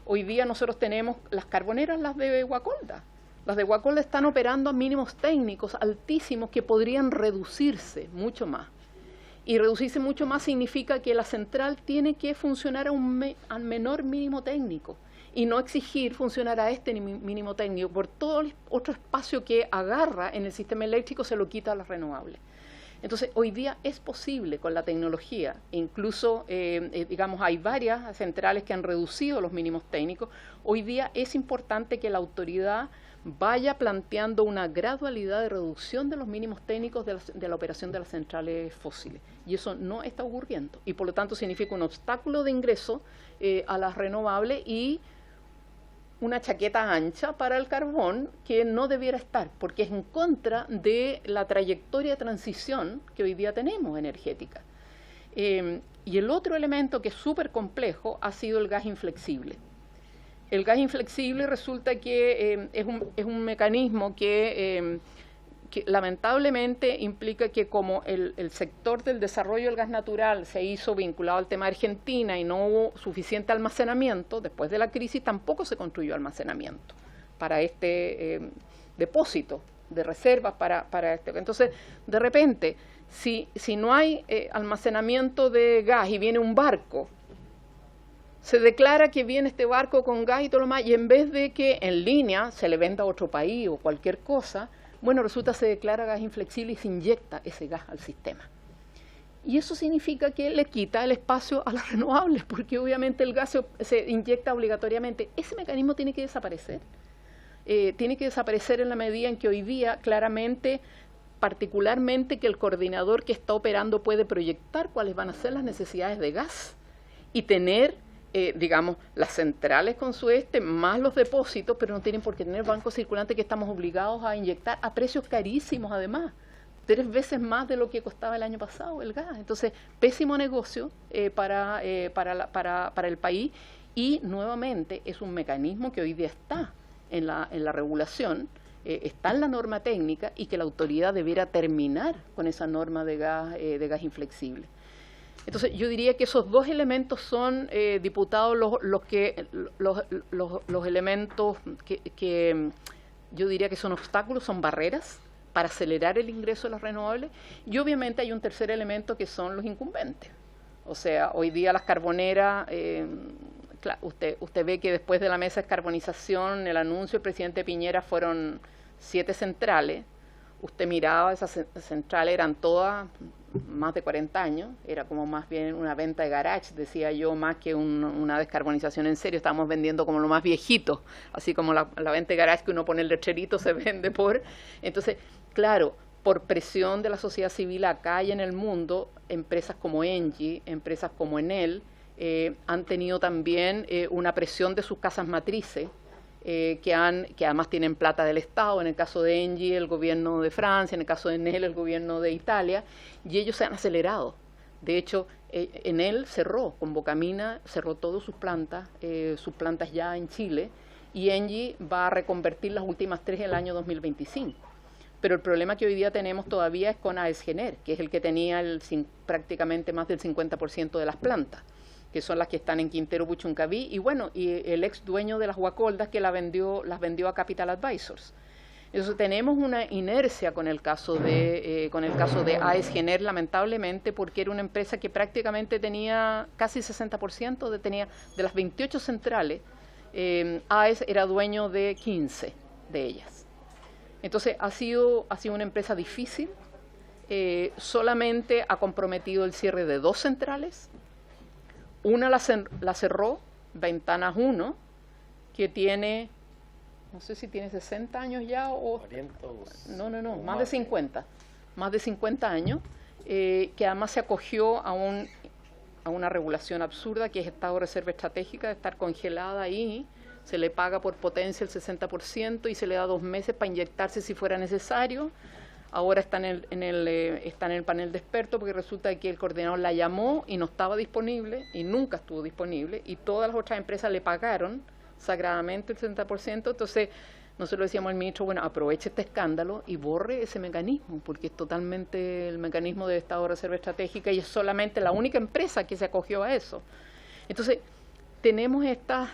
Hoy día nosotros tenemos las carboneras, las de Guacolda. Las de Guacolda están operando a mínimos técnicos altísimos que podrían reducirse mucho más. Y reducirse mucho más significa que la central tiene que funcionar al menor mínimo técnico y no exigir funcionar a este mínimo técnico. Por todo el otro espacio que agarra en el sistema eléctrico se lo quita a las renovables. Entonces, hoy día es posible con la tecnología, incluso, hay varias centrales que han reducido los mínimos técnicos. Hoy día es importante que la autoridad vaya planteando una gradualidad de reducción de los mínimos técnicos de la operación de las centrales fósiles. Y eso no está ocurriendo. Y por lo tanto significa un obstáculo de ingreso a las renovables y una chaqueta ancha para el carbón que no debiera estar, porque es en contra de la trayectoria de transición que hoy día tenemos energética. Y el otro elemento que es súper complejo ha sido el gas inflexible. El gas inflexible resulta que es un mecanismo que lamentablemente implica que como el sector del desarrollo del gas natural se hizo vinculado al tema de Argentina y no hubo suficiente almacenamiento, después de la crisis tampoco se construyó almacenamiento para este depósito de reservas para este. Entonces, de repente, si no hay almacenamiento de gas y viene un barco, se declara que viene este barco con gas y todo lo más, y en vez de que en línea se le venda a otro país o cualquier cosa, bueno, resulta que se declara gas inflexible y se inyecta ese gas al sistema. Y eso significa que le quita el espacio a las renovables, porque obviamente el gas se inyecta obligatoriamente. Ese mecanismo tiene que desaparecer. Tiene que desaparecer en la medida en que hoy día claramente, particularmente que el coordinador que está operando puede proyectar cuáles van a ser las necesidades de gas y tener, digamos, las centrales con su más los depósitos, pero no tienen por qué tener bancos circulantes que estamos obligados a inyectar a precios carísimos además, 3 veces más de lo que costaba el año pasado el gas. Entonces, pésimo negocio para el país, y nuevamente es un mecanismo que hoy día está en la regulación, está en la norma técnica, y que la autoridad debiera terminar con esa norma de gas inflexible. Entonces, yo diría que esos dos elementos son, diputados, los elementos que yo diría que son obstáculos, son barreras para acelerar el ingreso de las renovables. Y obviamente hay un tercer elemento que son los incumbentes. O sea, hoy día las carboneras, usted ve que después de la mesa de descarbonización, el anuncio del presidente Piñera fueron 7 centrales. Usted miraba, esas centrales eran todas más de 40 años, era como más bien una venta de garage, decía yo, más que una descarbonización en serio. Estábamos vendiendo como lo más viejito, así como la venta de garage que uno pone el lecherito, se vende por... Entonces, claro, por presión de la sociedad civil acá y en el mundo, empresas como Engie, empresas como Enel, han tenido también una presión de sus casas matrices, que además tienen plata del Estado, en el caso de Engie el gobierno de Francia, en el caso de Enel el gobierno de Italia, y ellos se han acelerado. De hecho, Enel cerró, con Bocamina cerró todas sus plantas ya en Chile, y Engie va a reconvertir las últimas 3 en el año 2025. Pero el problema que hoy día tenemos todavía es con AES Gener, que es el que tenía prácticamente más del 50% de las plantas, que son las que están en Quintero Puchuncaví, y bueno, y el ex dueño de las Guacoldas que las vendió a Capital Advisors. Entonces tenemos una inercia con el caso de AES Gener, lamentablemente, porque era una empresa que prácticamente tenía casi 60%, de las 28 centrales, AES era dueño de 15 de ellas. Entonces ha sido una empresa difícil, solamente ha comprometido el cierre de 2 centrales. Una la cerró, Ventanas 1, que tiene, no sé si tiene 60 años ya o... 40 No, más de 50. Más de 50 años, que además se acogió a una regulación absurda, que es estado de reserva estratégica, de estar congelada ahí. Se le paga por potencia el 60% y se le da 2 meses para inyectarse si fuera necesario. Ahora está en el panel de expertos, porque resulta que el coordinador la llamó y no estaba disponible, y nunca estuvo disponible, y todas las otras empresas le pagaron sagradamente el 60%. Entonces nosotros decíamos al ministro, bueno, aproveche este escándalo y borre ese mecanismo, porque es totalmente el mecanismo de estado de reserva estratégica, y es solamente la única empresa que se acogió a eso. Entonces tenemos estas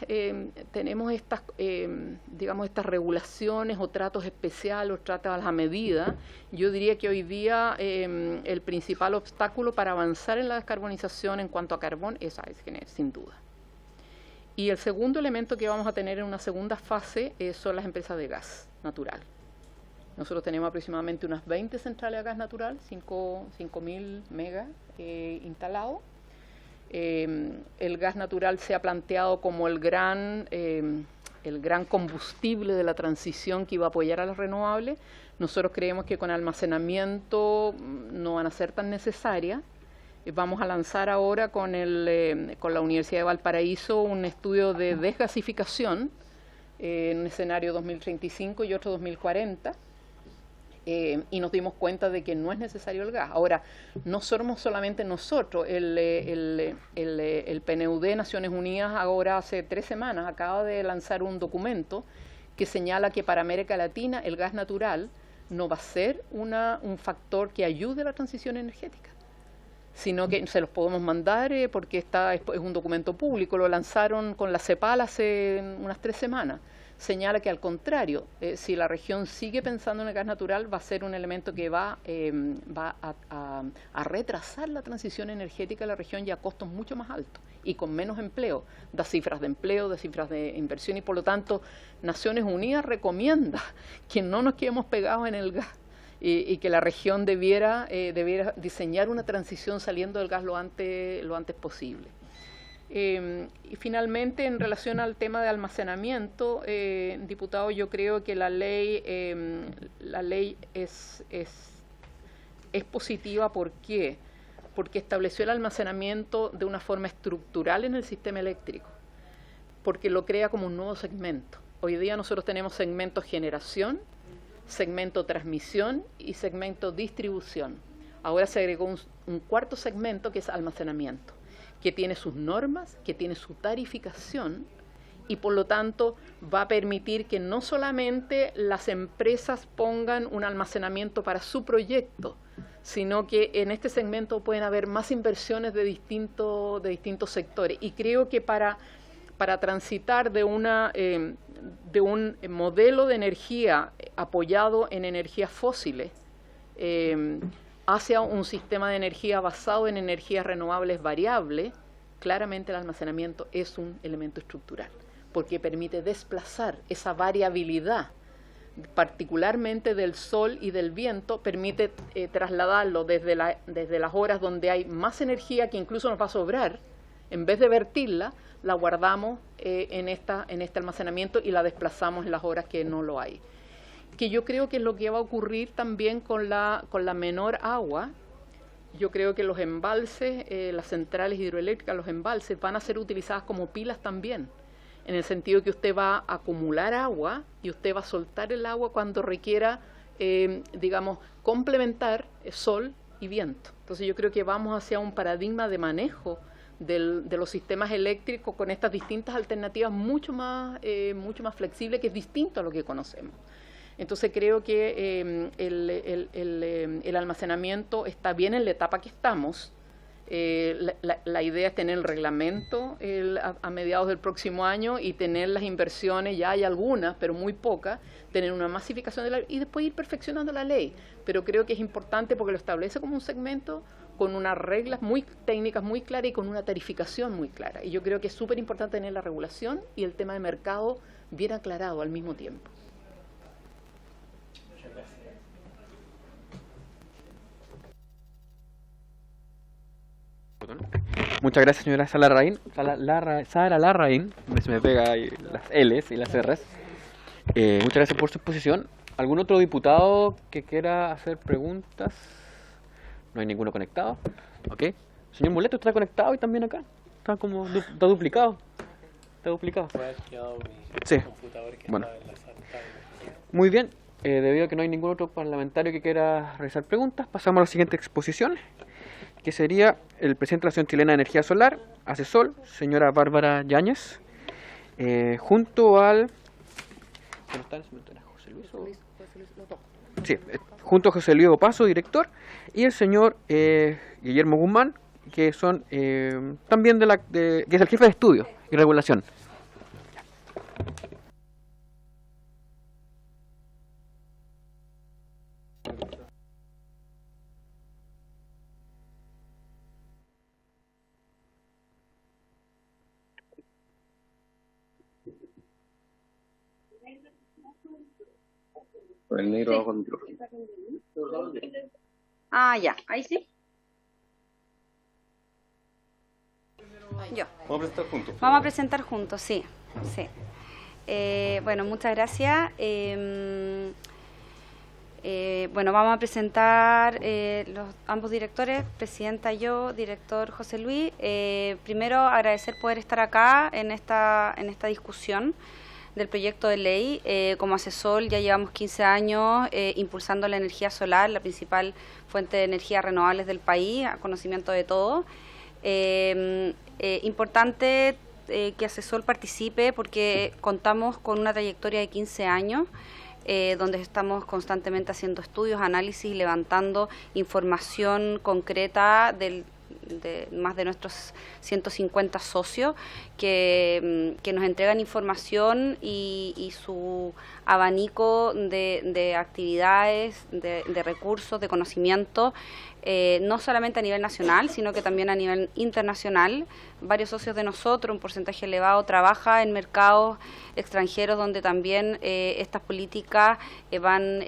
regulaciones o tratos especiales o tratos a la medida. Yo diría que hoy día el principal obstáculo para avanzar en la descarbonización en cuanto a carbón es AES Gener, sin duda. Y el segundo elemento que vamos a tener en una segunda fase son las empresas de gas natural. Nosotros tenemos aproximadamente unas 20 centrales de gas natural, 5.000 megas instalados. El gas natural se ha planteado como el gran combustible de la transición que iba a apoyar a las renovables. Nosotros creemos que con almacenamiento no van a ser tan necesarias. Vamos a lanzar ahora con la Universidad de Valparaíso un estudio de desgasificación en un escenario 2035 y otro 2040, y nos dimos cuenta de que no es necesario el gas. Ahora, no somos solamente nosotros, el PNUD Naciones Unidas ahora hace 3 semanas acaba de lanzar un documento que señala que para América Latina el gas natural no va a ser un factor que ayude a la transición energética, sino que se los podemos mandar porque es un documento público, lo lanzaron con la CEPAL hace unas 3 semanas. Señala que al contrario, si la región sigue pensando en el gas natural, va a ser un elemento que va a retrasar la transición energética de la región y a costos mucho más altos y con menos empleo. Da cifras de empleo, da cifras de inversión y por lo tanto Naciones Unidas recomienda que no nos quedemos pegados en el gas y que la región debiera diseñar una transición saliendo del gas lo antes posible. Y finalmente, en relación al tema de almacenamiento, diputado, yo creo que la ley es positiva. ¿Por qué? Porque estableció el almacenamiento de una forma estructural en el sistema eléctrico, porque lo crea como un nuevo segmento. Hoy día nosotros tenemos segmento generación, segmento transmisión y segmento distribución. Ahora se agregó un cuarto segmento que es almacenamiento, que tiene sus normas, que tiene su tarificación y por lo tanto va a permitir que no solamente las empresas pongan un almacenamiento para su proyecto, sino que en este segmento pueden haber más inversiones de distintos sectores. Y creo que para transitar de un modelo de energía apoyado en energías fósiles hacia un sistema de energía basado en energías renovables variables, claramente el almacenamiento es un elemento estructural, porque permite desplazar esa variabilidad, particularmente del sol y del viento, permite trasladarlo desde las horas donde hay más energía que incluso nos va a sobrar, en vez de vertirla, la guardamos en este almacenamiento y la desplazamos en las horas que no lo hay. Que yo creo que es lo que va a ocurrir también con la menor agua. Yo creo que los embalses, las centrales hidroeléctricas, los embalses van a ser utilizadas como pilas también, en el sentido que usted va a acumular agua y usted va a soltar el agua cuando requiera, digamos, complementar sol y viento. Entonces yo creo que vamos hacia un paradigma de manejo de los sistemas eléctricos con estas distintas alternativas mucho más flexible, que es distinto a lo que conocemos. Entonces creo que el almacenamiento está bien en la etapa que estamos. La idea es tener el reglamento a mediados del próximo año y tener las inversiones, ya hay algunas, pero muy pocas, tener una masificación de la ley y después ir perfeccionando la ley. Pero creo que es importante porque lo establece como un segmento con unas reglas muy técnicas, muy claras y con una tarificación muy clara. Y yo creo que es súper importante tener la regulación y el tema de mercado bien aclarado al mismo tiempo. Muchas gracias, señora Sara Larraín. Se me pega ahí las L's y las R's. Muchas gracias por su exposición. ¿Algún otro diputado que quiera hacer preguntas? No hay ninguno conectado. Ok. Señor Muleto, ¿está conectado y también acá? Está como está duplicado. Está duplicado. Sí. Bueno. Muy bien. Debido a que no hay ningún otro parlamentario que quiera realizar preguntas, pasamos a la siguiente exposición, que sería el presidente de la Asociación Chilena de Energía Solar, ACESOL, señora Bárbara Yáñez, junto al... Sí, junto a José Luis Opaso, director, y el señor Guillermo Guzmán, que son también que es el jefe de estudio y regulación. Con el negro bajo el micrófono. Ah, ya, ahí sí. Yo. Vamos a presentar juntos. Vamos a presentar juntos, sí. Bueno, muchas gracias. Bueno, vamos a presentar ambos directores, presidenta yo, director José Luis. Primero, agradecer poder estar acá en esta discusión. del proyecto de ley. Como Asesol ya llevamos 15 años impulsando la energía solar, la principal fuente de energía renovables del país, a conocimiento de todo. Importante que Asesol participe porque contamos con una trayectoria de 15 años donde estamos constantemente haciendo estudios, análisis y levantando información concreta de más de nuestros 150 socios que nos entregan información y su abanico de actividades, de recursos, de conocimiento, no solamente a nivel nacional, sino que también a nivel internacional. Varios socios de nosotros, un porcentaje elevado, trabaja en mercados extranjeros donde también estas políticas van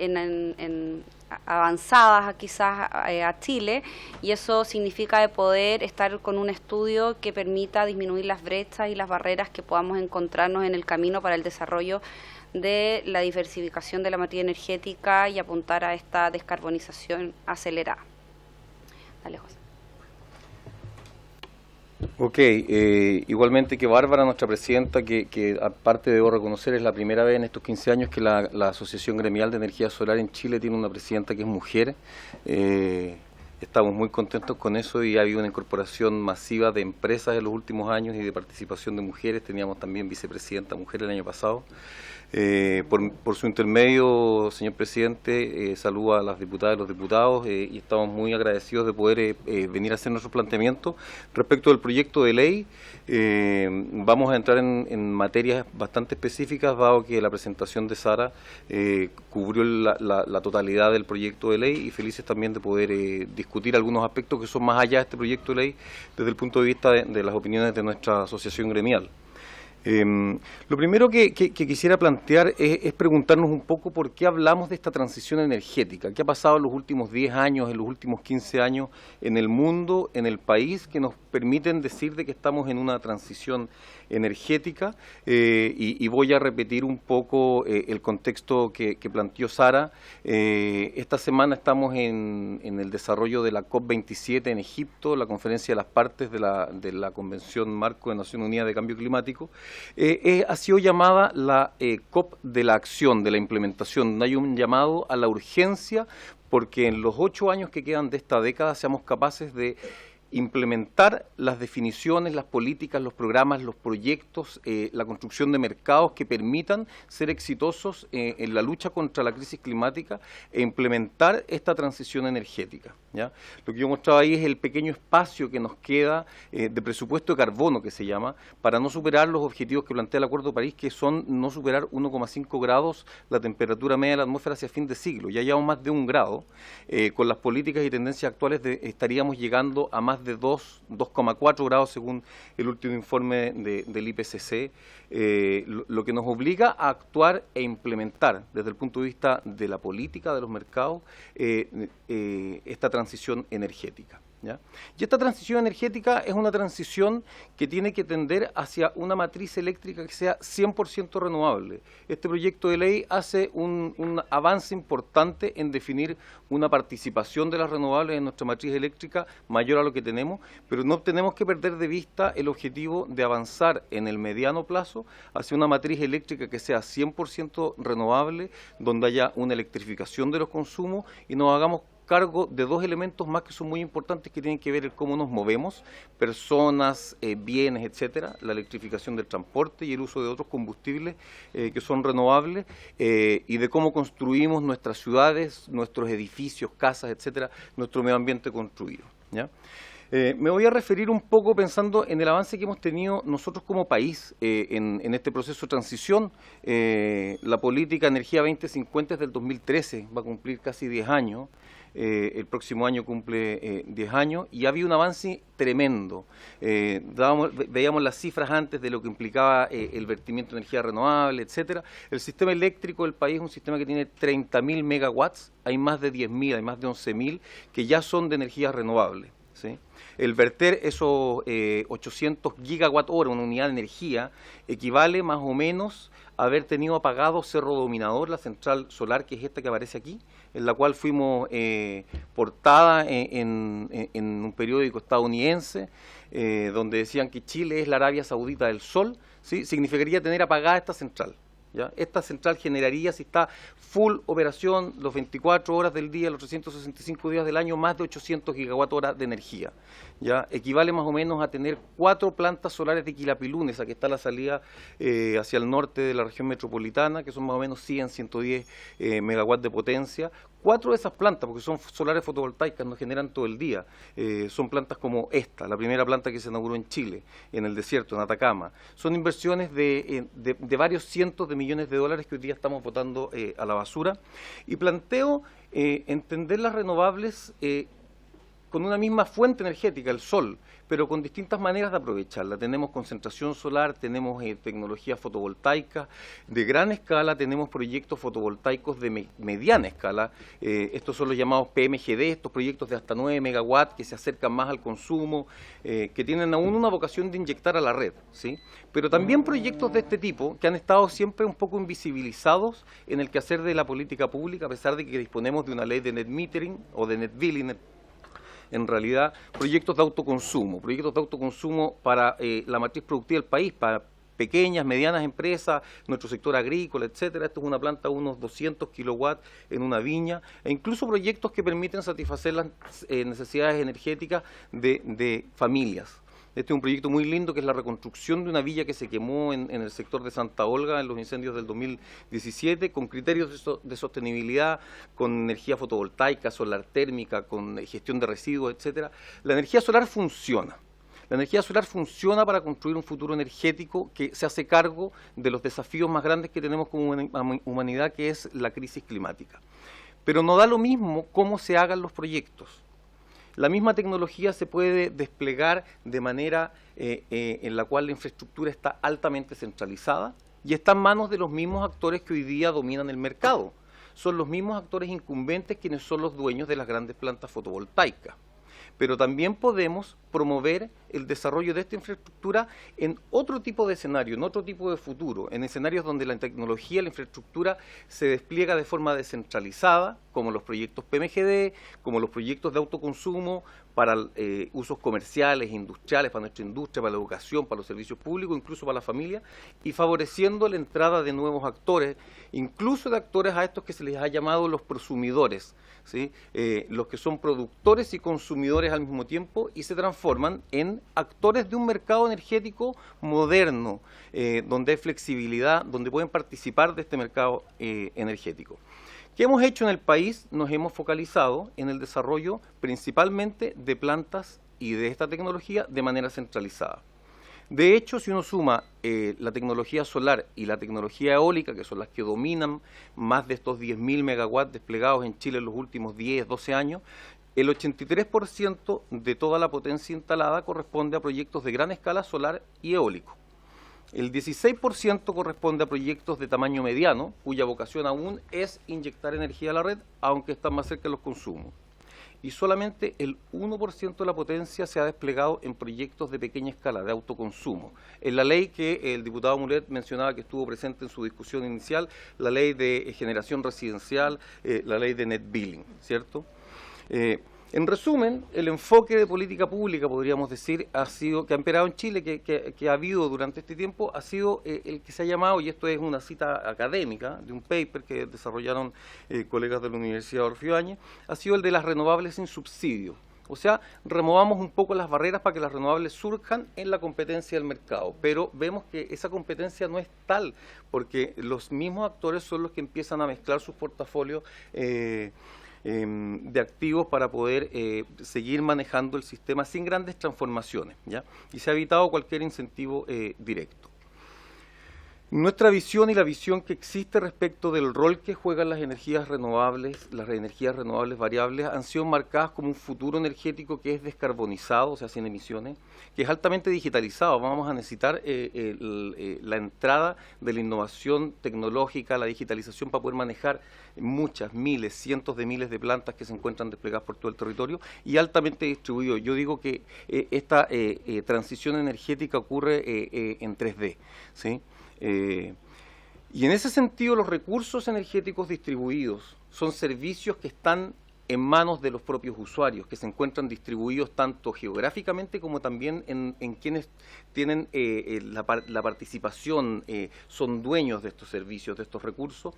avanzadas quizás a Chile, y eso significa de poder estar con un estudio que permita disminuir las brechas y las barreras que podamos encontrarnos en el camino para el desarrollo de la diversificación de la materia energética y apuntar a esta descarbonización acelerada. Dale, José. Ok, igualmente que Bárbara, nuestra presidenta, que aparte debo reconocer es la primera vez en estos 15 años que la Asociación Gremial de Energía Solar en Chile tiene una presidenta que es mujer. Estamos muy contentos con eso y ha habido una incorporación masiva de empresas en los últimos años y de participación de mujeres. Teníamos también vicepresidenta mujer el año pasado. Por su intermedio, señor presidente, saludo a las diputadas y los diputados y estamos muy agradecidos de poder venir a hacer nuestro planteamiento. Respecto del proyecto de ley, vamos a entrar en materias bastante específicas, dado que la presentación de Sara cubrió la totalidad del proyecto de ley, y felices también de poder discutir algunos aspectos que son más allá de este proyecto de ley desde el punto de vista de las opiniones de nuestra asociación gremial. Lo primero que quisiera plantear es preguntarnos un poco por qué hablamos de esta transición energética. ¿Qué ha pasado en los últimos 10 años, en los últimos 15 años en el mundo, en el país, que nos permiten decir de que estamos en una transición energética? Y voy a repetir un poco el contexto que planteó Sara. Esta semana estamos en el desarrollo de la COP27 en Egipto, la conferencia de las partes de la Convención Marco de Naciones Unidas de Cambio Climático. Ha sido llamada la COP de la acción, de la implementación, donde hay un llamado a la urgencia porque en los 8 años que quedan de esta década seamos capaces de implementar las definiciones, las políticas, los programas, los proyectos, la construcción de mercados que permitan ser exitosos en la lucha contra la crisis climática e implementar esta transición energética, ¿ya? Lo que yo mostraba ahí es el pequeño espacio que nos queda de presupuesto de carbono, que se llama, para no superar los objetivos que plantea el Acuerdo de París, que son no superar 1,5 grados la temperatura media de la atmósfera hacia fin de siglo. Ya llevamos más de 1 grado. Con las políticas y tendencias actuales estaríamos llegando a más de 2,4 grados según el último informe del IPCC, lo que nos obliga a actuar e implementar desde el punto de vista de la política, de los mercados, esta transición energética, ¿ya? Y esta transición energética es una transición que tiene que tender hacia una matriz eléctrica que sea 100% renovable. Este proyecto de ley hace un avance importante en definir una participación de las renovables en nuestra matriz eléctrica mayor a lo que tenemos, pero no tenemos que perder de vista el objetivo de avanzar en el mediano plazo hacia una matriz eléctrica que sea 100% renovable, donde haya una electrificación de los consumos y nos hagamos cargo de 2 elementos más que son muy importantes, que tienen que ver con cómo nos movemos, personas, bienes, etcétera, la electrificación del transporte y el uso de otros combustibles que son renovables, y de cómo construimos nuestras ciudades, nuestros edificios, casas, etcétera, nuestro medio ambiente construido, ¿ya? Me voy a referir un poco pensando en el avance que hemos tenido nosotros como país en este proceso de transición. La política Energía 2050 es del 2013, va a cumplir casi 10 años. El próximo año cumple 10 años y ha habido un avance tremendo. Veíamos las cifras antes de lo que implicaba el vertimiento de energía renovable, etcétera. El sistema eléctrico del país es un sistema que tiene 30.000 megawatts, hay más de 10.000, hay más de 11.000 que ya son de energía renovable, ¿sí? El verter esos 800 gigawatt hora, una unidad de energía, equivale más o menos a haber tenido apagado Cerro Dominador, la central solar, que es esta que aparece aquí, en la cual fuimos portada en un periódico estadounidense, donde decían que Chile es la Arabia Saudita del Sol, ¿sí? Significaría tener apagada esta central, ¿ya? Esta central generaría, si está full operación, los 24 horas del día, los 365 días del año, más de 800 gigawatt-horas de energía. ¿Ya? Equivale más o menos a tener 4 plantas solares de Quilapilunes, aquí está la salida hacia el norte de la región metropolitana, que son más o menos 100, 110 megawatts de potencia. 4 de esas plantas, porque son solares fotovoltaicas, nos generan todo el día. Son plantas como esta, la primera planta que se inauguró en Chile, en el desierto, en Atacama. Son inversiones de varios cientos de millones de dólares que hoy día estamos botando a la basura. Y planteo entender las renovables con una misma fuente energética, el sol, pero con distintas maneras de aprovecharla. Tenemos concentración solar, tenemos tecnología fotovoltaica de gran escala, tenemos proyectos fotovoltaicos de mediana escala, estos son los llamados PMGD, estos proyectos de hasta 9 megawatts que se acercan más al consumo, que tienen aún una vocación de inyectar a la red, ¿sí? Pero también proyectos de este tipo que han estado siempre un poco invisibilizados en el quehacer de la política pública, a pesar de que disponemos de una ley de net metering o de net billing. En realidad, proyectos de autoconsumo para la matriz productiva del país, para pequeñas, medianas empresas, nuestro sector agrícola, etcétera. Esto es una planta de unos 200 kilowatts en una viña, e incluso proyectos que permiten satisfacer las necesidades energéticas de familias. Este es un proyecto muy lindo que es la reconstrucción de una villa que se quemó en el sector de Santa Olga en los incendios del 2017, con criterios de sostenibilidad, con energía fotovoltaica, solar térmica, con gestión de residuos, etcétera. La energía solar funciona. La energía solar funciona para construir un futuro energético que se hace cargo de los desafíos más grandes que tenemos como humanidad, que es la crisis climática. Pero no da lo mismo cómo se hagan los proyectos. La misma tecnología se puede desplegar de manera en la cual la infraestructura está altamente centralizada y está en manos de los mismos actores que hoy día dominan el mercado. Son los mismos actores incumbentes quienes son los dueños de las grandes plantas fotovoltaicas. Pero también podemos promover el desarrollo de esta infraestructura en otro tipo de escenario, en otro tipo de futuro, en escenarios donde la tecnología, la infraestructura se despliega de forma descentralizada, como los proyectos PMGD, como los proyectos de autoconsumo para usos comerciales, industriales, para nuestra industria, para la educación, para los servicios públicos, incluso para la familia, y favoreciendo la entrada de nuevos actores, incluso de actores a estos que se les ha llamado los prosumidores, ¿sí? Los que son productores y consumidores al mismo tiempo y se transforman en actores de un mercado energético moderno, donde hay flexibilidad, donde pueden participar de este mercado energético. ¿Qué hemos hecho en el país? Nos hemos focalizado en el desarrollo principalmente de plantas y de esta tecnología de manera centralizada. De hecho, si uno suma la tecnología solar y la tecnología eólica, que son las que dominan más de estos 10.000 megawatts desplegados en Chile en los últimos 10, 12 años, el 83% de toda la potencia instalada corresponde a proyectos de gran escala solar y eólico. El 16% corresponde a proyectos de tamaño mediano, cuya vocación aún es inyectar energía a la red, aunque están más cerca de los consumos. Y solamente el 1% de la potencia se ha desplegado en proyectos de pequeña escala, de autoconsumo. En la ley que el diputado Mulet mencionaba que estuvo presente en su discusión inicial, la ley de generación residencial, la ley de net billing, ¿cierto? En resumen, el enfoque de política pública, podríamos decir, ha sido, que ha imperado en Chile, que ha habido durante este tiempo, ha sido el que se ha llamado, y esto es una cita académica de un paper que desarrollaron colegas de la Universidad Adolfo Ibáñez, ha sido el de las renovables sin subsidio. O sea, removamos un poco las barreras para que las renovables surjan en la competencia del mercado, pero vemos que esa competencia no es tal, porque los mismos actores son los que empiezan a mezclar sus portafolios de activos para poder seguir manejando el sistema sin grandes transformaciones, ¿ya? Y se ha evitado cualquier incentivo directo. Nuestra visión y la visión que existe respecto del rol que juegan las energías renovables variables, han sido marcadas como un futuro energético que es descarbonizado, o sea, sin emisiones, que es altamente digitalizado. Vamos a necesitar la entrada de la innovación tecnológica, la digitalización para poder manejar muchas, miles, cientos de miles de plantas que se encuentran desplegadas por todo el territorio y altamente distribuido. Yo digo que esta transición energética ocurre en 3D, ¿sí? Y en ese sentido los recursos energéticos distribuidos son servicios que están en manos de los propios usuarios, que se encuentran distribuidos tanto geográficamente como también en quienes tienen la participación, son dueños de estos servicios, de estos recursos,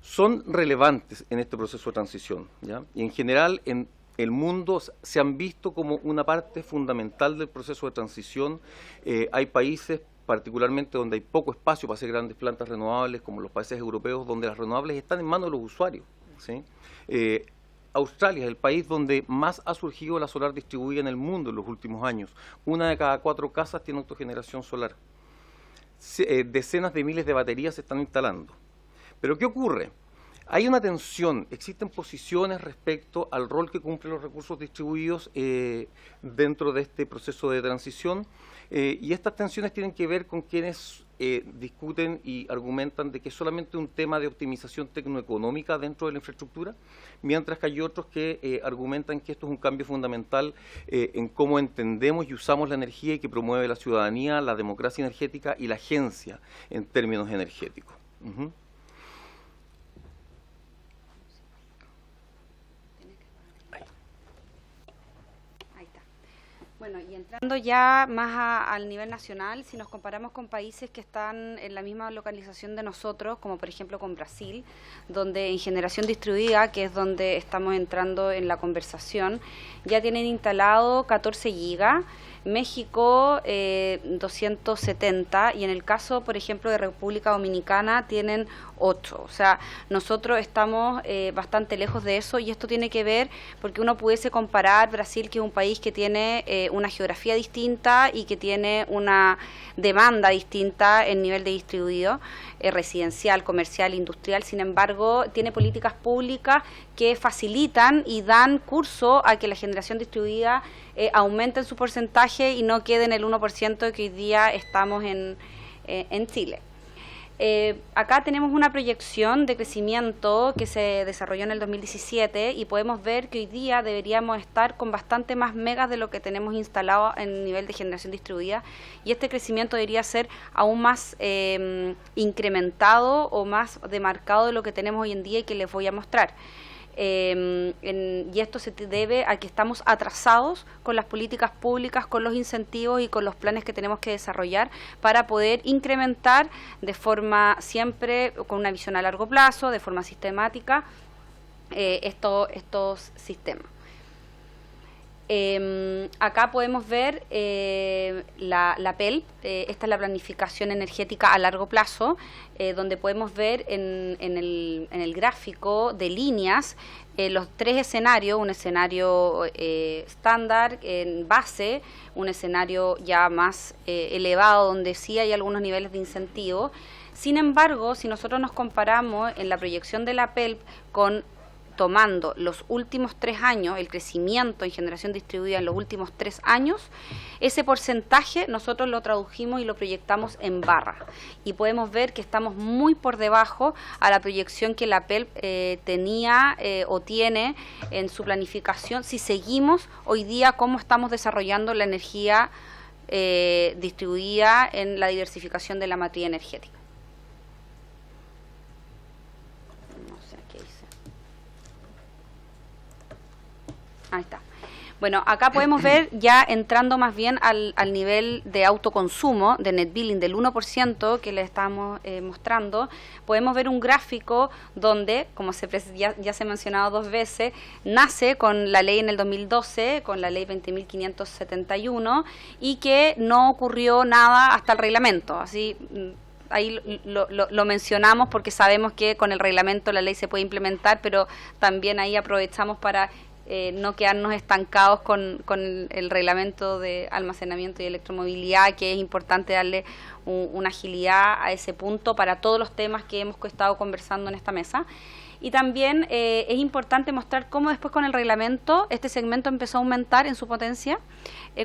son relevantes en este proceso de transición, ¿ya? Y en general en el mundo se han visto como una parte fundamental del proceso de transición. Hay países particularmente donde hay poco espacio para hacer grandes plantas renovables, como los países europeos, donde las renovables están en manos de los usuarios, ¿sí? Australia es el país donde más ha surgido la solar distribuida en el mundo en los últimos años. 1 de cada 4 casas tiene autogeneración solar. Decenas de miles de baterías se están instalando. Pero ¿qué ocurre? Hay una tensión, existen posiciones respecto al rol que cumplen los recursos distribuidos dentro de este proceso de transición, y estas tensiones tienen que ver con quienes discuten y argumentan de que es solamente un tema de optimización tecnoeconómica dentro de la infraestructura, mientras que hay otros que argumentan que esto es un cambio fundamental en cómo entendemos y usamos la energía y que promueve la ciudadanía, la democracia energética y la agencia en términos energéticos. Bueno, y entrando ya más al nivel nacional, si nos comparamos con países que están en la misma localización de nosotros, como por ejemplo con Brasil, donde en generación distribuida, que es donde estamos entrando en la conversación, ya tienen instalado 14 gigas, México 270 y en el caso, por ejemplo, de República Dominicana tienen 8. O sea, nosotros estamos bastante lejos de eso y esto tiene que ver porque uno pudiese comparar Brasil, que es un país que tiene una geografía distinta y que tiene una demanda distinta en nivel de distribuido, residencial, comercial, industrial. Sin embargo, tiene políticas públicas que facilitan y dan curso a que la generación distribuida aumente en su porcentaje y no quede en el 1% que hoy día estamos en Chile. Acá tenemos una proyección de crecimiento que se desarrolló en el 2017 y podemos ver que hoy día deberíamos estar con bastante más megas de lo que tenemos instalado en nivel de generación distribuida y este crecimiento debería ser aún más incrementado o más demarcado de lo que tenemos hoy en día y que les voy a mostrar. Y esto se debe a que estamos atrasados con las políticas públicas, con los incentivos y con los planes que tenemos que desarrollar para poder incrementar de forma siempre con una visión a largo plazo, de forma sistemática, estos sistemas. Acá podemos ver la PELP, esta es la planificación energética a largo plazo, donde podemos ver en el gráfico de líneas los 3 escenarios, un escenario estándar en base, un escenario ya más elevado donde sí hay algunos niveles de incentivo. Sin embargo, si nosotros nos comparamos en la proyección de la PELP con tomando los últimos 3 años, el crecimiento en generación distribuida en los últimos 3 años, ese porcentaje nosotros lo tradujimos y lo proyectamos en barra. Y podemos ver que estamos muy por debajo a la proyección que la PELP tenía o tiene en su planificación, si seguimos hoy día cómo estamos desarrollando la energía distribuida en la diversificación de la matriz energética. Ahí está. Bueno, acá podemos ver ya entrando más bien al nivel de autoconsumo, de net billing del 1% que le estamos mostrando, podemos ver un gráfico donde, como ya se ha mencionado 2 veces, nace con la ley en el 2012, con la ley 20.571 y que no ocurrió nada hasta el reglamento, así. Ahí lo mencionamos porque sabemos que con el reglamento la ley se puede implementar, pero también ahí aprovechamos para no quedarnos estancados con el reglamento de almacenamiento y electromovilidad, que es importante darle una agilidad a ese punto para todos los temas que hemos estado conversando en esta mesa. Y también es importante mostrar cómo después con el reglamento este segmento empezó a aumentar en su potencia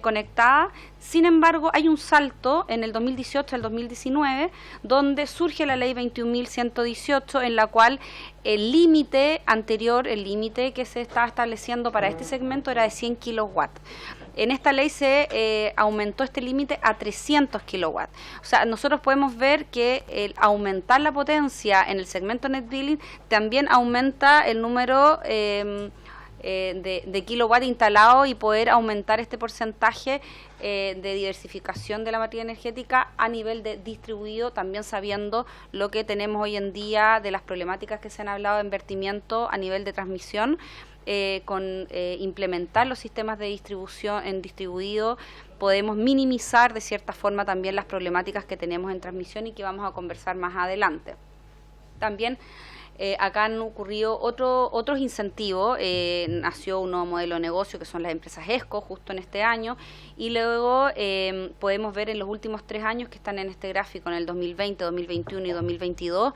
conectada. Sin embargo, hay un salto en el 2018 al 2019 donde surge la ley 21.118 en la cual el límite anterior, el límite que se estaba estableciendo para este segmento era de 100 kilowatts. En esta ley se aumentó este límite a 300 kilowatts. O sea, nosotros podemos ver que el aumentar la potencia en el segmento net billing también aumenta el número de kilowatt instalado y poder aumentar este porcentaje de diversificación de la materia energética a nivel de distribuido, también sabiendo lo que tenemos hoy en día de las problemáticas que se han hablado de invertimiento a nivel de transmisión, con implementar los sistemas de distribución en distribuido podemos minimizar de cierta forma también las problemáticas que tenemos en transmisión y que vamos a conversar más adelante. También acá han ocurrido otros incentivos, nació un nuevo modelo de negocio que son las empresas ESCO justo en este año, y luego podemos ver en los últimos 3 años que están en este gráfico, en el 2020, 2021 y 2022,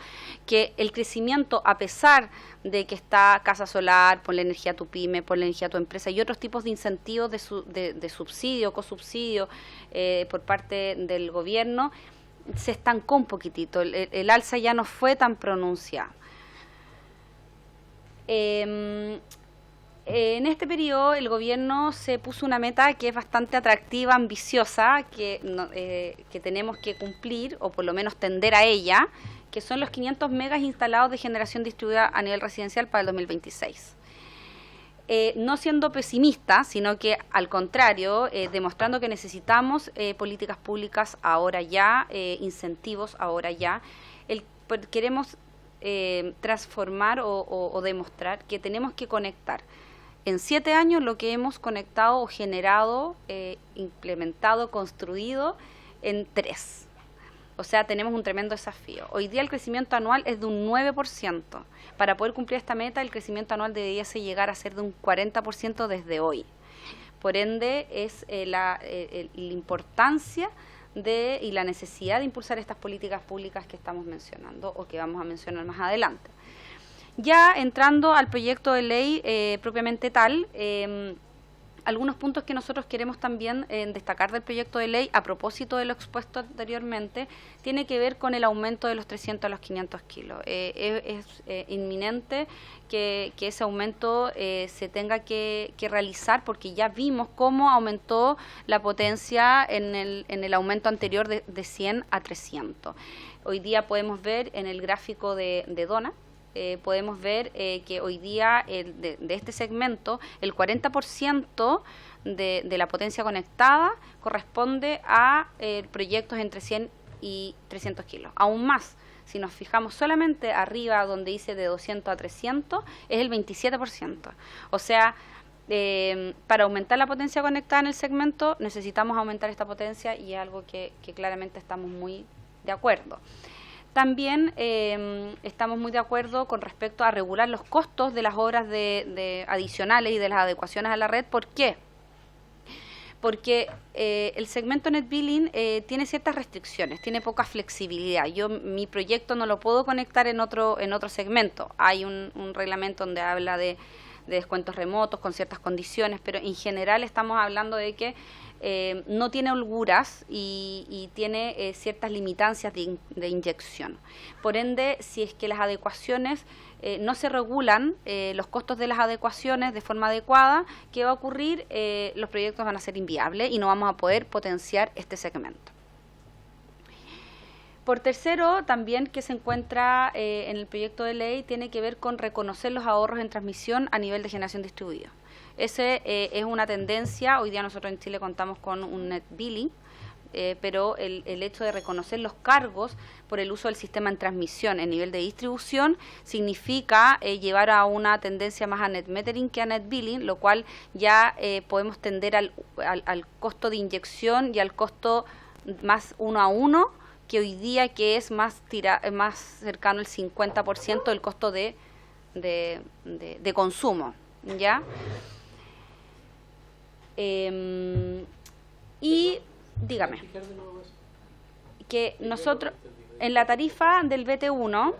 que el crecimiento, a pesar de que está Casa Solar, por la energía a tu pyme, por la energía a tu empresa y otros tipos de incentivos de subsidio, cosubsidio por parte del gobierno, se estancó un poquitito, el alza ya no fue tan pronunciada. En este periodo el gobierno se puso una meta que es bastante atractiva, ambiciosa, que tenemos que cumplir o por lo menos tender a ella, que son los 500 megas instalados de generación distribuida a nivel residencial para el 2026. No siendo pesimista, sino que al contrario, demostrando que necesitamos políticas públicas ahora ya, incentivos ahora ya. Queremos transformar o demostrar que tenemos que conectar en 7 años lo que hemos conectado o generado, implementado, construido en 3. O sea, tenemos un tremendo desafío. Hoy día el crecimiento anual es de un 9%. Para poder cumplir esta meta, el crecimiento anual debería llegar a ser de un 40% desde hoy. Por ende, es la importancia y la necesidad de impulsar estas políticas públicas que estamos mencionando o que vamos a mencionar más adelante. Ya entrando al proyecto de ley propiamente tal, algunos puntos que nosotros queremos también destacar del proyecto de ley, a propósito de lo expuesto anteriormente, tiene que ver con el aumento de los 300 a los 500 kilos. Es inminente que ese aumento se tenga que realizar, porque ya vimos cómo aumentó la potencia en el aumento anterior de 100 a 300. Hoy día podemos ver en el gráfico de Dona, podemos ver que hoy día de este segmento el 40% de la potencia conectada corresponde a proyectos entre 100 y 300 kilos. Aún más, si nos fijamos solamente arriba donde dice de 200 a 300, es el 27%. O sea, para aumentar la potencia conectada en el segmento necesitamos aumentar esta potencia, y es algo que claramente estamos muy de acuerdo. También estamos muy de acuerdo con respecto a regular los costos de las obras adicionales y de las adecuaciones a la red. ¿Por qué? Porque el segmento net billing tiene ciertas restricciones, tiene poca flexibilidad. Mi proyecto no lo puedo conectar en otro segmento. Hay un reglamento donde habla de descuentos remotos con ciertas condiciones, pero en general estamos hablando de que no tiene holguras y tiene ciertas limitancias de inyección. Por ende, si es que las adecuaciones no se regulan, los costos de las adecuaciones de forma adecuada, ¿qué va a ocurrir? Los proyectos van a ser inviables y no vamos a poder potenciar este segmento. Por tercero, también que se encuentra en el proyecto de ley, tiene que ver con reconocer los ahorros en transmisión a nivel de generación distribuida. Ese es una tendencia. Hoy día nosotros en Chile contamos con un net billing, pero el hecho de reconocer los cargos por el uso del sistema en transmisión en nivel de distribución significa llevar a una tendencia más a net metering que a net billing, lo cual ya podemos tender al costo de inyección y al costo más 1 a 1, que hoy día que es más cercano al 50% del costo de consumo, ¿ya? Y dígame que nosotros en la tarifa del BT1,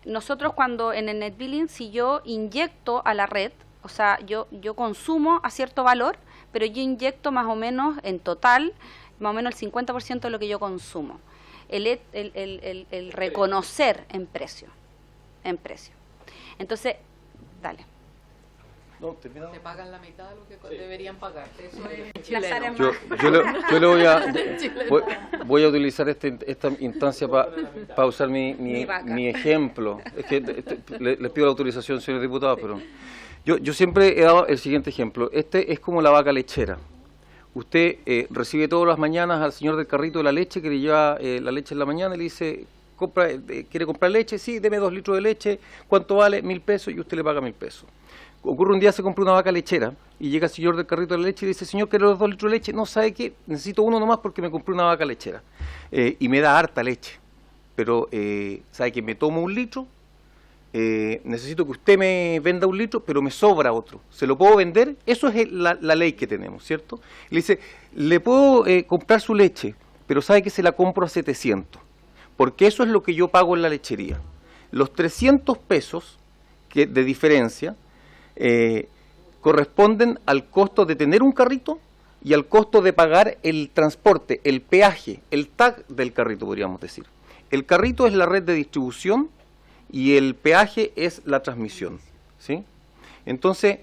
nosotros cuando en el net billing, si yo inyecto a la red, o sea, yo consumo a cierto valor, pero yo inyecto más o menos en total, más o menos el 50% de lo que yo consumo. El reconocer en precio. Entonces, dale. No, termina. Te pagan la mitad de lo que deberían pagarte. Eso es chileno. Yo le voy a utilizar esta instancia para usar mi ejemplo. Es que les pido la autorización, señor diputado, pero yo siempre he dado el siguiente ejemplo. Este es como la vaca lechera. Usted recibe todas las mañanas al señor del carrito de la leche que le lleva la leche en la mañana y le dice, ¿quiere comprar leche? Sí, deme 2 litros de leche. ¿Cuánto vale? 1.000 pesos, y usted le paga 1.000 pesos. Ocurre un día, se compra una vaca lechera y llega el señor del carrito de la leche y dice, señor, ¿quiere los 2 litros de leche? No, ¿sabe qué? Necesito uno nomás porque me compré una vaca lechera y me da harta leche. Pero, ¿sabe qué? Me tomo 1 litro, necesito que usted me venda 1 litro, pero me sobra otro. ¿Se lo puedo vender? Eso es la ley que tenemos, ¿cierto? Le dice, le puedo comprar su leche, pero ¿sabe que se la compro a 700? Porque eso es lo que yo pago en la lechería. Los 300 pesos de diferencia corresponden al costo de tener un carrito y al costo de pagar el transporte, el peaje, el tag del carrito, podríamos decir. El carrito es la red de distribución y el peaje es la transmisión, ¿sí? Entonces,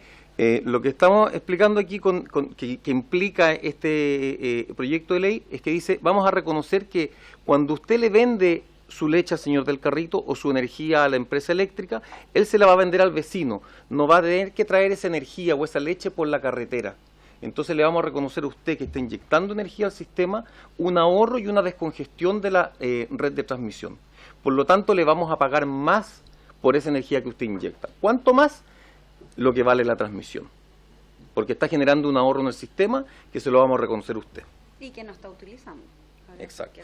lo que estamos explicando aquí que implica este proyecto de ley es que dice, vamos a reconocer que cuando usted le vende su leche al señor del carrito o su energía a la empresa eléctrica, él se la va a vender al vecino, no va a tener que traer esa energía o esa leche por la carretera. Entonces le vamos a reconocer a usted que está inyectando energía al sistema, un ahorro y una descongestión de la red de transmisión. Por lo tanto, le vamos a pagar más por esa energía que usted inyecta. ¿Cuánto más? Lo que vale la transmisión. Porque está generando un ahorro en el sistema que se lo vamos a reconocer a usted. Y que no está utilizando. Exacto.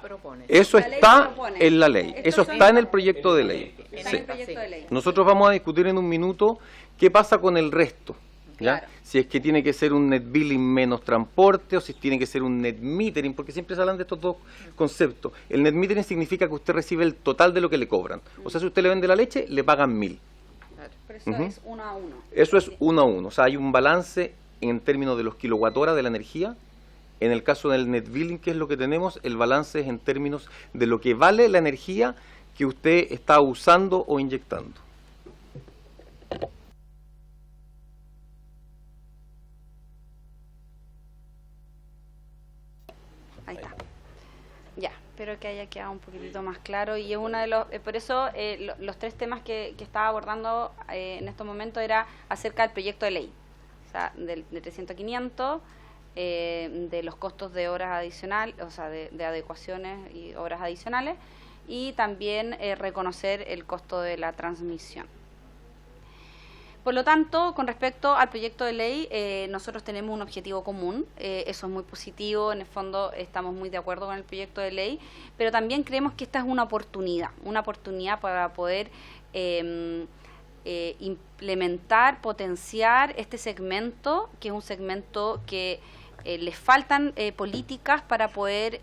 Propone. Eso está en la ley, eso está en el proyecto de ley. Está en el proyecto de ley. Nosotros vamos a discutir en un minuto qué pasa con el resto. ¿Ya? Claro. Si es que tiene que ser un net billing menos transporte o si tiene que ser un net metering, porque siempre se hablan de estos dos conceptos. El net metering significa que usted recibe el total de lo que le cobran. O sea, si usted le vende la leche, le pagan 1.000. Pero eso es 1 a 1. Eso es 1 a 1. O sea, hay un balance en términos de los kilowatt-hora de la energía. En el caso del net billing, que es lo que tenemos, el balance es en términos de lo que vale la energía que usted está usando o inyectando. Ahí está. Ya, espero que haya quedado un poquitito más claro. Y es uno de los, por eso los 3 temas que estaba abordando en estos momentos era acerca del proyecto de ley. O sea, del 300-500, de los costos de horas adicionales, o sea, de adecuaciones y horas adicionales, y también reconocer el costo de la transmisión. Por lo tanto, con respecto al proyecto de ley, nosotros tenemos un objetivo común, eso es muy positivo, en el fondo estamos muy de acuerdo con el proyecto de ley, pero también creemos que esta es una oportunidad para poder implementar, potenciar este segmento, que es un segmento que les faltan políticas para poder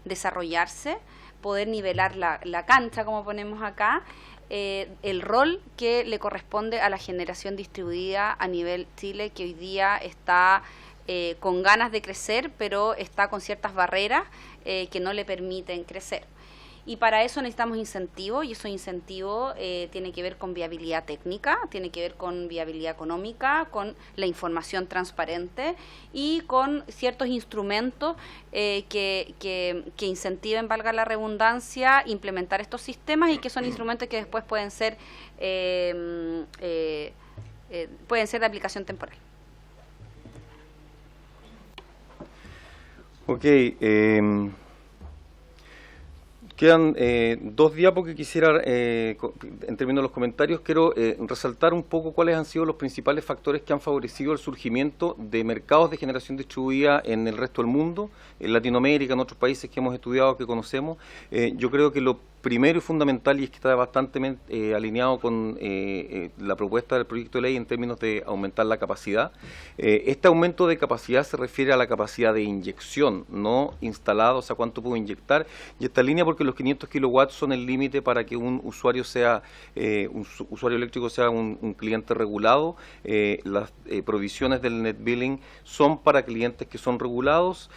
desarrollarse, poder nivelar la cancha, como ponemos acá, el rol que le corresponde a la generación distribuida a nivel Chile, que hoy día está con ganas de crecer, pero está con ciertas barreras que no le permiten crecer. Y para eso necesitamos incentivos, y esos incentivos tienen que ver con viabilidad técnica, tiene que ver con viabilidad económica, con la información transparente y con ciertos instrumentos que incentiven, valga la redundancia, implementar estos sistemas, y que son instrumentos que después pueden ser de aplicación temporal. Ok, quedan 2 diapos que quisiera, en términos de los comentarios, quiero resaltar un poco cuáles han sido los principales factores que han favorecido el surgimiento de mercados de generación distribuida en el resto del mundo, en Latinoamérica, en otros países que hemos estudiado, que conocemos. Yo creo que lo primero y fundamental, y es que está bastante alineado con la propuesta del proyecto de ley en términos de aumentar la capacidad. Este aumento de capacidad se refiere a la capacidad de inyección, no instalado, o sea, cuánto puedo inyectar, y esta línea porque los 500 kilowatts son el límite para que un usuario usuario eléctrico sea un cliente regulado. Las provisiones del net billing son para clientes que son regulados,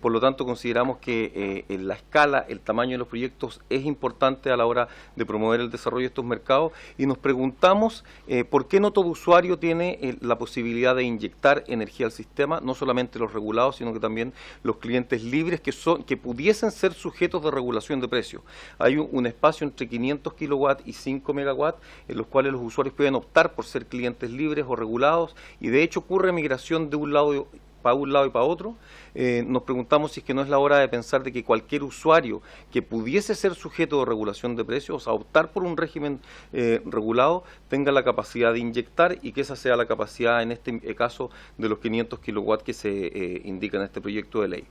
por lo tanto consideramos que en la escala, el tamaño de los proyectos es importante importante a la hora de promover el desarrollo de estos mercados, y nos preguntamos por qué no todo usuario tiene la posibilidad de inyectar energía al sistema, no solamente los regulados, sino que también los clientes libres que pudiesen ser sujetos de regulación de precios. Hay un espacio entre 500 kilowatts y 5 megawatts en los cuales los usuarios pueden optar por ser clientes libres o regulados, y de hecho ocurre migración de un lado para un lado y para otro. Nos preguntamos si es que no es la hora de pensar de que cualquier usuario que pudiese ser sujeto de regulación de precios, o sea, optar por un régimen regulado, tenga la capacidad de inyectar, y que esa sea la capacidad en este caso de los 500 kilowatts que se indica en este proyecto de ley.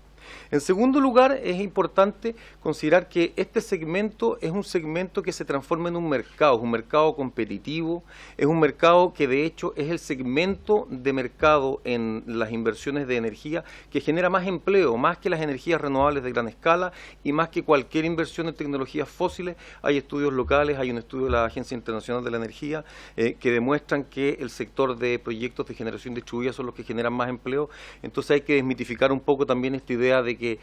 En segundo lugar, es importante considerar que este segmento es un segmento que se transforma en un mercado competitivo, es un mercado que de hecho es el segmento de mercado en las inversiones de energía que genera más empleo, más que las energías renovables de gran escala y más que cualquier inversión en tecnologías fósiles. Hay estudios locales, hay un estudio de la Agencia Internacional de la Energía que demuestran que el sector de proyectos de generación distribuida son los que generan más empleo. Entonces hay que desmitificar un poco también esta idea de que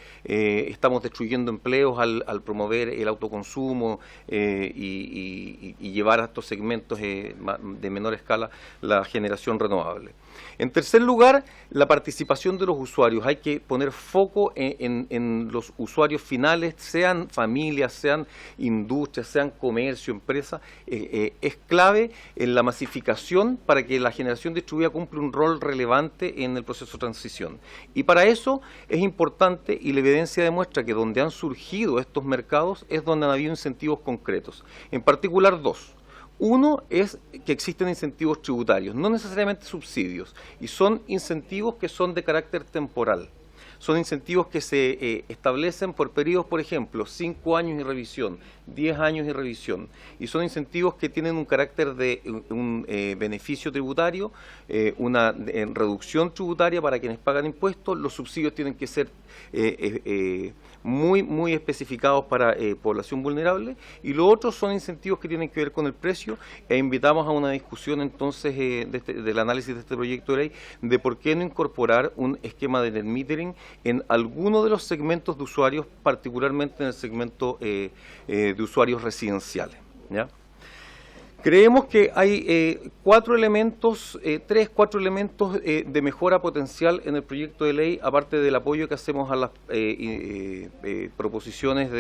estamos destruyendo empleos al promover el autoconsumo y llevar a estos segmentos de menor escala la generación renovable. En tercer lugar, la participación de los usuarios. Hay que poner foco en los usuarios finales, sean familias, sean industrias, sean comercio, empresas. Es clave en la masificación para que la generación distribuida cumpla un rol relevante en el proceso de transición. Y para eso es importante, y la evidencia demuestra que donde han surgido estos mercados es donde han habido incentivos concretos. En particular dos. Uno es que existen incentivos tributarios, no necesariamente subsidios, y son incentivos que son de carácter temporal. Son incentivos que se establecen por periodos, por ejemplo, 5 años y revisión, 10 años y revisión. Y son incentivos que tienen un carácter de un beneficio tributario, una reducción tributaria para quienes pagan impuestos. Los subsidios tienen que ser muy especificados para población vulnerable. Y lo otro son incentivos que tienen que ver con el precio. Invitamos a una discusión entonces del análisis de este proyecto de ley de por qué no incorporar un esquema de net metering en alguno de los segmentos de usuarios, particularmente en el segmento de usuarios residenciales, ¿ya? Creemos que hay cuatro elementos de mejora potencial en el proyecto de ley, aparte del apoyo que hacemos a las proposiciones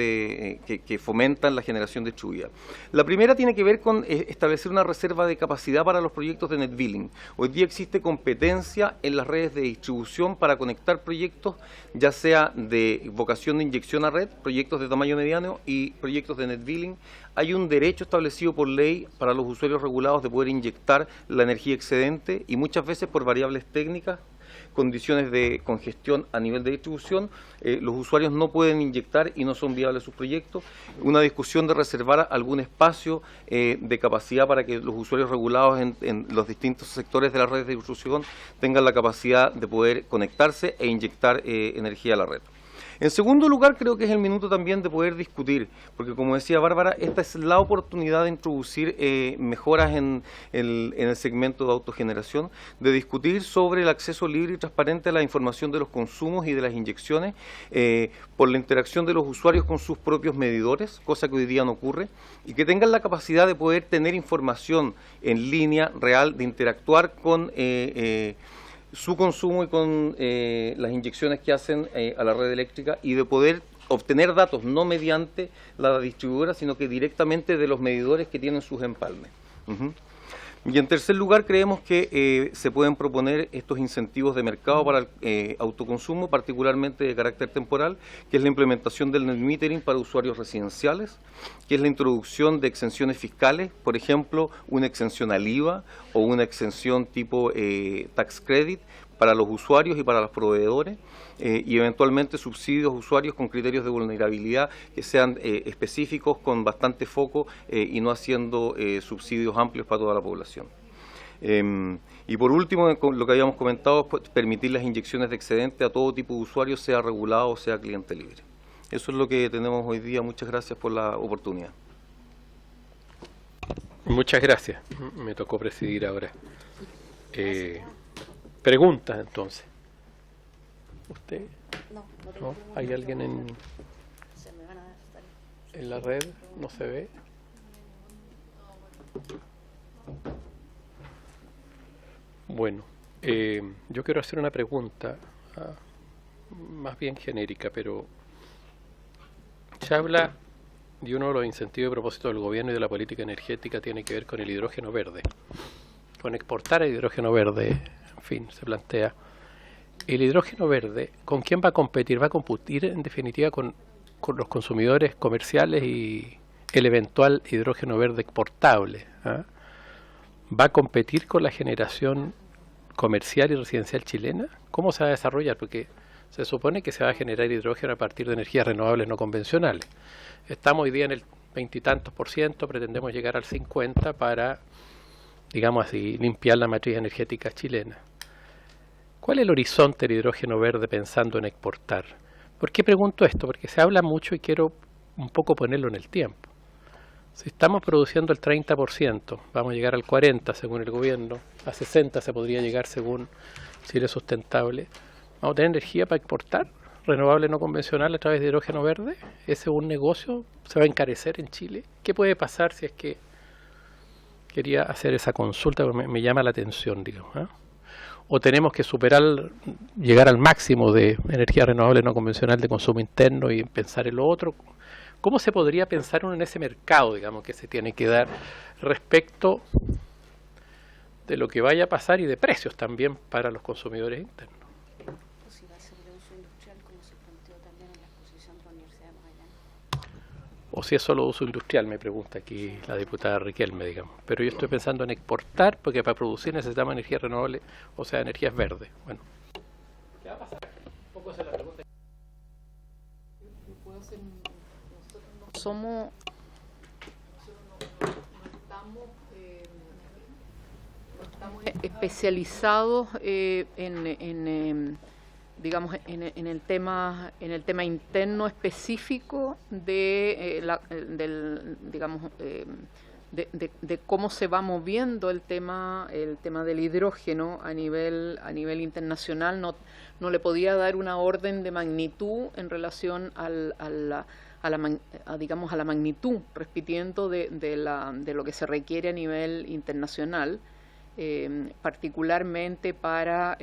que fomentan la generación distribuida. La primera tiene que ver con establecer una reserva de capacidad para los proyectos de net billing. Hoy día existe competencia en las redes de distribución para conectar proyectos, ya sea de vocación de inyección a red, proyectos de tamaño mediano y proyectos de net billing. Hay un derecho establecido por ley para los usuarios regulados de poder inyectar la energía excedente, y muchas veces por variables técnicas, condiciones de congestión a nivel de distribución, los usuarios no pueden inyectar y no son viables sus proyectos. Una discusión de reservar algún espacio de capacidad para que los usuarios regulados en los distintos sectores de las redes de distribución tengan la capacidad de poder conectarse e inyectar energía a la red. En segundo lugar, creo que es el minuto también de poder discutir, porque como decía Bárbara, esta es la oportunidad de introducir mejoras en el segmento de autogeneración, de discutir sobre el acceso libre y transparente a la información de los consumos y de las inyecciones, por la interacción de los usuarios con sus propios medidores, cosa que hoy día no ocurre, y que tengan la capacidad de poder tener información en línea real, de interactuar con su consumo y con las inyecciones que hacen a la red eléctrica, y de poder obtener datos no mediante la distribuidora, sino que directamente de los medidores que tienen sus empalmes. Y en tercer lugar, creemos que se pueden proponer estos incentivos de mercado para el autoconsumo, particularmente de carácter temporal, que es la implementación del net metering para usuarios residenciales, que es la introducción de exenciones fiscales, por ejemplo, una exención al IVA o una exención tipo tax credit para los usuarios y para los proveedores, y eventualmente subsidios a usuarios con criterios de vulnerabilidad que sean específicos, con bastante foco, y no haciendo subsidios amplios para toda la población. Y por último, lo que habíamos comentado, pues, permitir las inyecciones de excedente a todo tipo de usuario, sea regulado o sea cliente libre. Eso es lo que tenemos hoy día. Muchas gracias por la oportunidad. Muchas gracias. Me tocó presidir ahora. Preguntas, entonces. ¿Usted? No. ¿Hay alguien en...? En la red no se ve. Bueno, yo quiero hacer una pregunta más bien genérica, pero se habla y uno de los incentivos y propósitos del gobierno y de la política energética tiene que ver con el hidrógeno verde, con exportar el hidrógeno verde. En fin, se plantea el hidrógeno verde, ¿con quién va a competir? Va a competir en definitiva con los consumidores comerciales y el eventual hidrógeno verde exportable, ¿ah? ¿Va a competir con la generación comercial y residencial chilena? ¿Cómo se va a desarrollar? Porque se supone que se va a generar hidrógeno a partir de energías renovables no convencionales. Estamos hoy día en el 20 y tantos %, pretendemos llegar al 50% para, digamos así, limpiar la matriz energética chilena. ¿Cuál es el horizonte del hidrógeno verde pensando en exportar? ¿Por qué pregunto esto? Porque se habla mucho y quiero un poco ponerlo en el tiempo. Si estamos produciendo el 30%, vamos a llegar al 40% según el gobierno, a 60% se podría llegar según Chile Sustentable. ¿Vamos a tener energía para exportar? ¿Renovable no convencional a través de hidrógeno verde? ¿Ese es un negocio? ¿Se va a encarecer en Chile? ¿Qué puede pasar si es que quería hacer esa consulta? Porque me llama la atención, digamos, ¿eh? ¿O tenemos que llegar al máximo de energía renovable no convencional de consumo interno y pensar en lo otro? ¿Cómo se podría pensar uno en ese mercado, digamos, que se tiene que dar respecto de lo que vaya a pasar y de precios también para los consumidores internos? Si va a ser de uso industrial, como se planteó también en la exposición de la Universidad de Magallanes. O si es solo uso industrial, me pregunta aquí la diputada Riquelme, digamos. Pero yo estoy pensando en exportar, porque para producir necesitamos energía renovable, o sea, energías verdes. Bueno, ¿qué va a pasar? Un poco esa es la pregunta. Somos estamos especializados digamos en el tema interno específico de cómo se va moviendo el tema del hidrógeno a nivel internacional. No le podía dar una orden de magnitud en relación a la magnitud, repitiendo de lo que se requiere a nivel internacional, particularmente para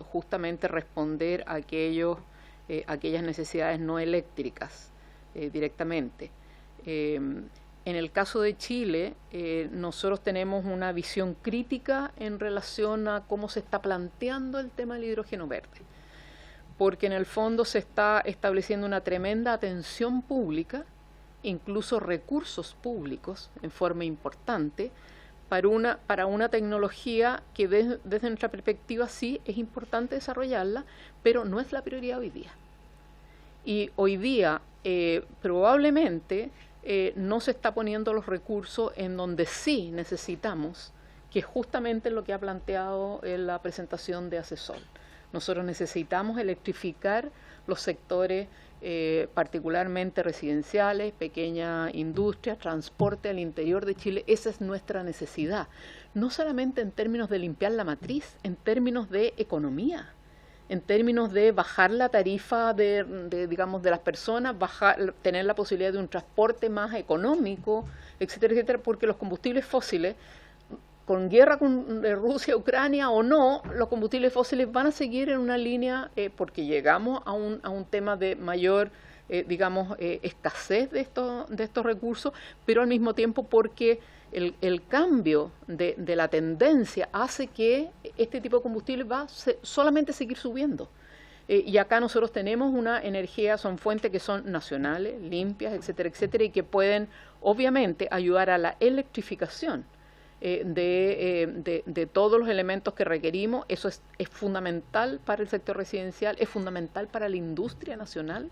justamente responder a aquellas necesidades no eléctricas directamente. En el caso de Chile, nosotros tenemos una visión crítica en relación a cómo se está planteando el tema del hidrógeno verde, porque en el fondo se está estableciendo una tremenda atención pública, incluso recursos públicos en forma importante, para una tecnología que desde nuestra perspectiva sí es importante desarrollarla, pero no es la prioridad hoy día. Y hoy día probablemente no se está poniendo los recursos en donde sí necesitamos, que es justamente lo que ha planteado en la presentación de ACESOL. Nosotros necesitamos electrificar los sectores particularmente residenciales, pequeña industria, transporte al interior de Chile. Esa es nuestra necesidad, no solamente en términos de limpiar la matriz, en términos de economía, en términos de bajar la tarifa de las personas, tener la posibilidad de un transporte más económico, etcétera, etcétera, porque los combustibles fósiles, con guerra de Rusia, Ucrania o no, los combustibles fósiles van a seguir en una línea porque llegamos a un tema de mayor, escasez de estos recursos, pero al mismo tiempo porque el cambio de la tendencia hace que este tipo de combustible va solamente seguir subiendo. Y acá nosotros tenemos una energía, son fuentes que son nacionales, limpias, etcétera, etcétera, y que pueden obviamente ayudar a la electrificación de todos los elementos que requerimos. Eso es fundamental para el sector residencial, es fundamental para la industria nacional,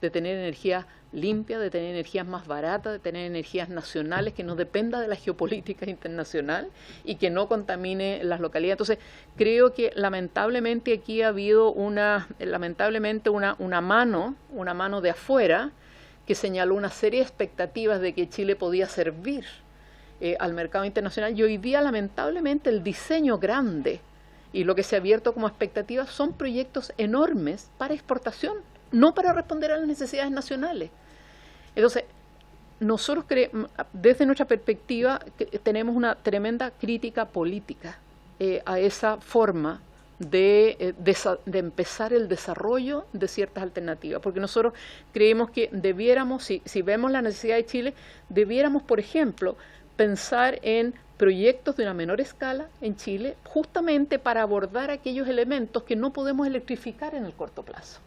de tener energía limpia, de tener energías más baratas, de tener energías nacionales que no dependa de la geopolítica internacional y que no contamine las localidades. Entonces, creo que lamentablemente aquí ha habido una mano de afuera que señaló una serie de expectativas de que Chile podía servir al mercado internacional, y hoy día lamentablemente el diseño grande y lo que se ha abierto como expectativas son proyectos enormes para exportación, no para responder a las necesidades nacionales. Entonces, nosotros desde nuestra perspectiva tenemos una tremenda crítica política a esa forma de empezar el desarrollo de ciertas alternativas, porque nosotros creemos que debiéramos, si vemos la necesidad de Chile, debiéramos, por ejemplo, pensar en proyectos de una menor escala en Chile, justamente para abordar aquellos elementos que no podemos electrificar en el corto plazo,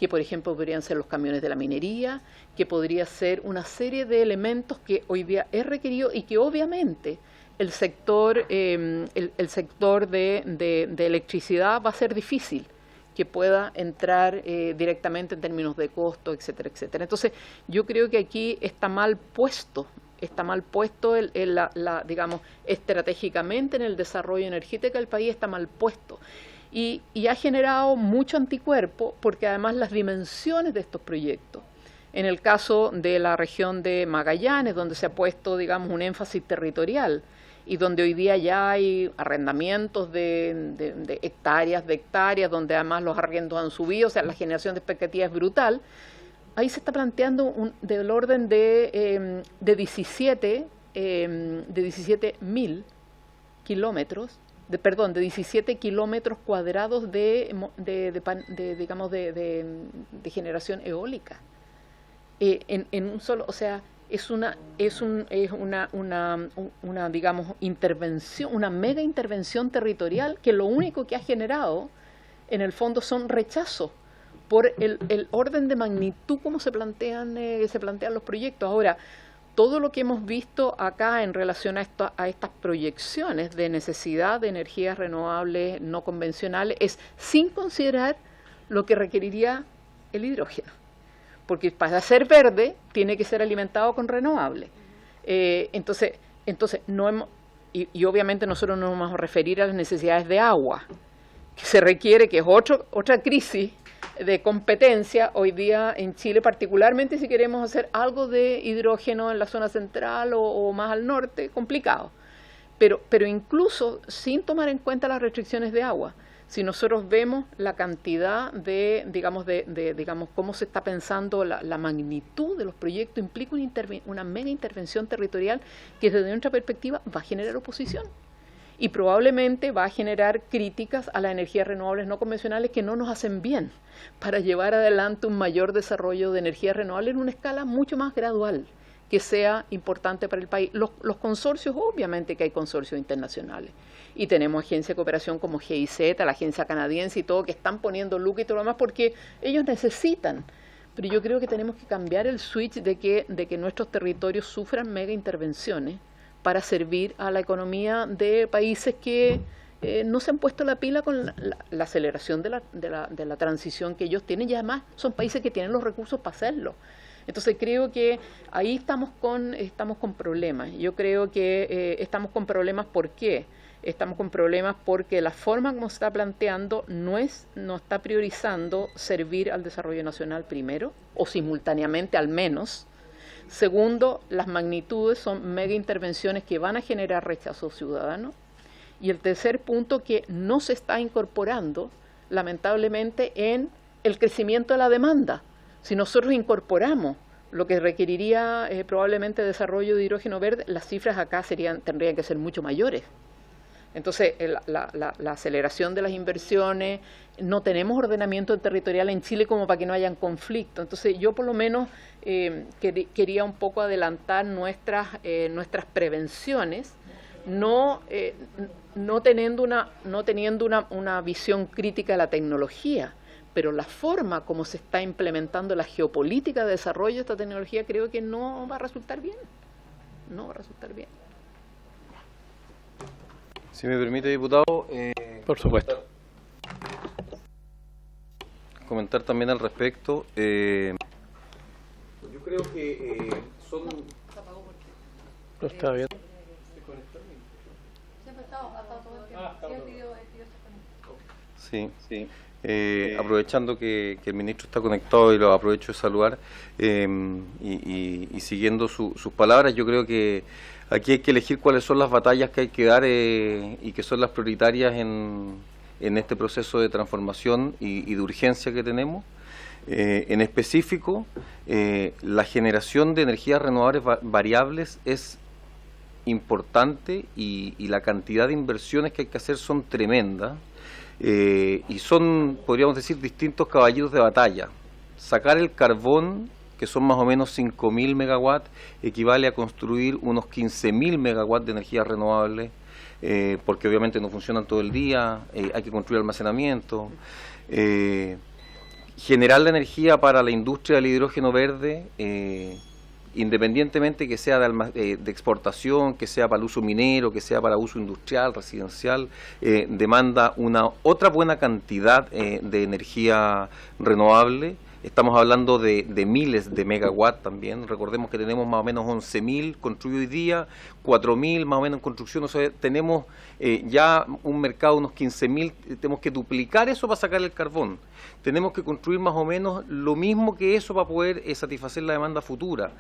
que por ejemplo podrían ser los camiones de la minería, que podría ser una serie de elementos que hoy día es requerido y que obviamente el sector de electricidad va a ser difícil que pueda entrar directamente en términos de costo, etcétera, etcétera. Entonces, yo creo que aquí está mal puesto digamos, estratégicamente en el desarrollo energético del país está mal puesto. Y ha generado mucho anticuerpo, porque además las dimensiones de estos proyectos, en el caso de la región de Magallanes, donde se ha puesto, digamos, un énfasis territorial, y donde hoy día ya hay arrendamientos de hectáreas, donde además los arriendos han subido, o sea, la generación de expectativas es brutal. Ahí se está planteando del orden de 17.000 kilómetros, de 17 kilómetros cuadrados de generación eólica. En un solo, o sea, es una digamos intervención, una mega intervención territorial que lo único que ha generado en el fondo son rechazos por el orden de magnitud como se plantean los proyectos. Ahora, todo lo que hemos visto acá en relación a estas proyecciones de necesidad de energías renovables no convencionales es sin considerar lo que requeriría el hidrógeno, porque para ser verde tiene que ser alimentado con renovables. Entonces no hemos, y obviamente nosotros no nos vamos a referir a las necesidades de agua, que se requiere, que es otra crisis de competencia hoy día en Chile, particularmente si queremos hacer algo de hidrógeno en la zona central o más al norte, complicado. Pero incluso sin tomar en cuenta las restricciones de agua, si nosotros vemos la cantidad digamos, cómo se está pensando la magnitud de los proyectos, implica una mega intervención territorial que desde nuestra perspectiva va a generar oposición. Y probablemente va a generar críticas a las energías renovables no convencionales que no nos hacen bien para llevar adelante un mayor desarrollo de energías renovables en una escala mucho más gradual, que sea importante para el país. Los consorcios, obviamente que hay consorcios internacionales, y tenemos agencias de cooperación como GIZ, la agencia canadiense y todo, que están poniendo lucas y todo lo demás porque ellos necesitan. Pero yo creo que tenemos que cambiar el switch de que nuestros territorios sufran mega intervenciones para servir a la economía de países que no se han puesto la pila con la aceleración de la transición que ellos tienen, y además son países que tienen los recursos para hacerlo. Entonces creo que ahí estamos con problemas. Yo creo que estamos con problemas. ¿Por qué? Estamos con problemas porque la forma como se está planteando no está priorizando servir al desarrollo nacional primero, o simultáneamente al menos. Segundo, las magnitudes son mega intervenciones que van a generar rechazo ciudadano. Y el tercer punto, que no se está incorporando, lamentablemente, en el crecimiento de la demanda. Si nosotros incorporamos lo que requeriría probablemente desarrollo de hidrógeno verde, las cifras acá tendrían que ser mucho mayores. Entonces, la aceleración de las inversiones, no tenemos ordenamiento territorial en Chile como para que no hayan conflictos. Entonces, yo por lo menos quería un poco adelantar nuestras prevenciones, no teniendo una visión crítica de la tecnología, pero la forma como se está implementando la geopolítica de desarrollo de esta tecnología creo que no va a resultar bien. No va a resultar bien. Si me permite, diputado, por supuesto. Comentar también al respecto. Yo creo que son... No está bien. Sí, sí. Aprovechando que el ministro está conectado y lo aprovecho de saludar, y siguiendo sus palabras, yo creo que aquí hay que elegir cuáles son las batallas que hay que dar y que son las prioritarias en este proceso de transformación y de urgencia que tenemos. En específico, la generación de energías renovables variables es importante y la cantidad de inversiones que hay que hacer son tremendas y son, podríamos decir, distintos caballitos de batalla. Sacar el carbón, que son más o menos 5.000 megawatts, equivale a construir unos 15.000 megawatts de energías renovables, porque obviamente no funcionan todo el día, hay que construir almacenamiento. Generar la energía para la industria del hidrógeno verde, independientemente que sea de exportación, que sea para el uso minero, que sea para uso industrial, residencial, demanda otra buena cantidad de energía renovable. Estamos hablando de miles de megawatts también. Recordemos que tenemos más o menos 11.000 construidos hoy día, 4.000 más o menos en construcción. O sea, tenemos ya un mercado de unos 15.000. Tenemos que duplicar eso para sacar el carbón. Tenemos que construir más o menos lo mismo que eso para poder satisfacer la demanda futura.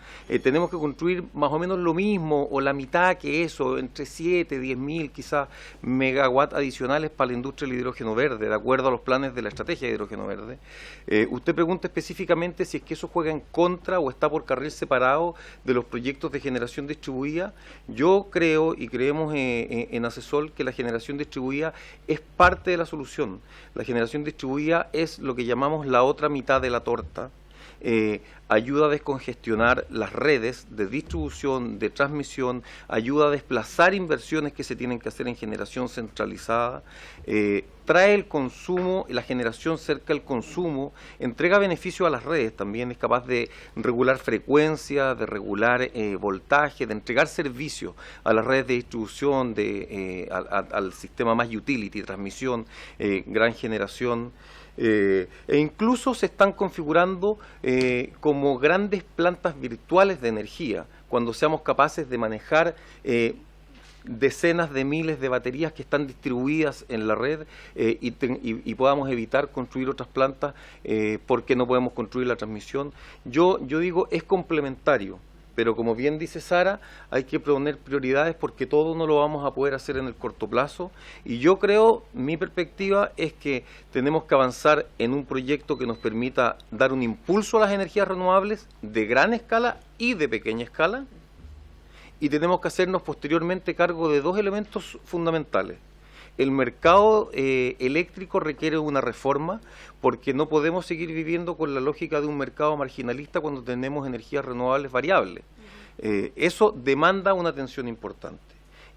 Tenemos que construir más o menos lo mismo o la mitad que eso, entre 7, 10.000 quizás megawatts adicionales para la industria del hidrógeno verde, de acuerdo a los planes de la estrategia de hidrógeno verde. Usted pregunta específicamente si es que eso juega en contra o está por carril separado de los proyectos de generación distribuida. Yo creo y creemos en Asesol que la generación distribuida es parte de la solución. La generación distribuida es lo que llamamos la otra mitad de la torta. Ayuda a descongestionar las redes de distribución, de transmisión, ayuda a desplazar inversiones que se tienen que hacer en generación centralizada, trae el consumo, la generación cerca del consumo, entrega beneficio a las redes, también es capaz de regular frecuencia, de regular voltaje, de entregar servicios a las redes de distribución, al sistema más utility, transmisión, gran generación. E incluso se están configurando como grandes plantas virtuales de energía, cuando seamos capaces de manejar decenas de miles de baterías que están distribuidas en la red y podamos evitar construir otras plantas porque no podemos construir la transmisión. Yo digo, es complementario. Pero como bien dice Sara, hay que poner prioridades porque todo no lo vamos a poder hacer en el corto plazo. Y yo creo, mi perspectiva es que tenemos que avanzar en un proyecto que nos permita dar un impulso a las energías renovables de gran escala y de pequeña escala. Y tenemos que hacernos posteriormente cargo de dos elementos fundamentales. El mercado eléctrico requiere una reforma porque no podemos seguir viviendo con la lógica de un mercado marginalista cuando tenemos energías renovables variables. Eso demanda una atención importante.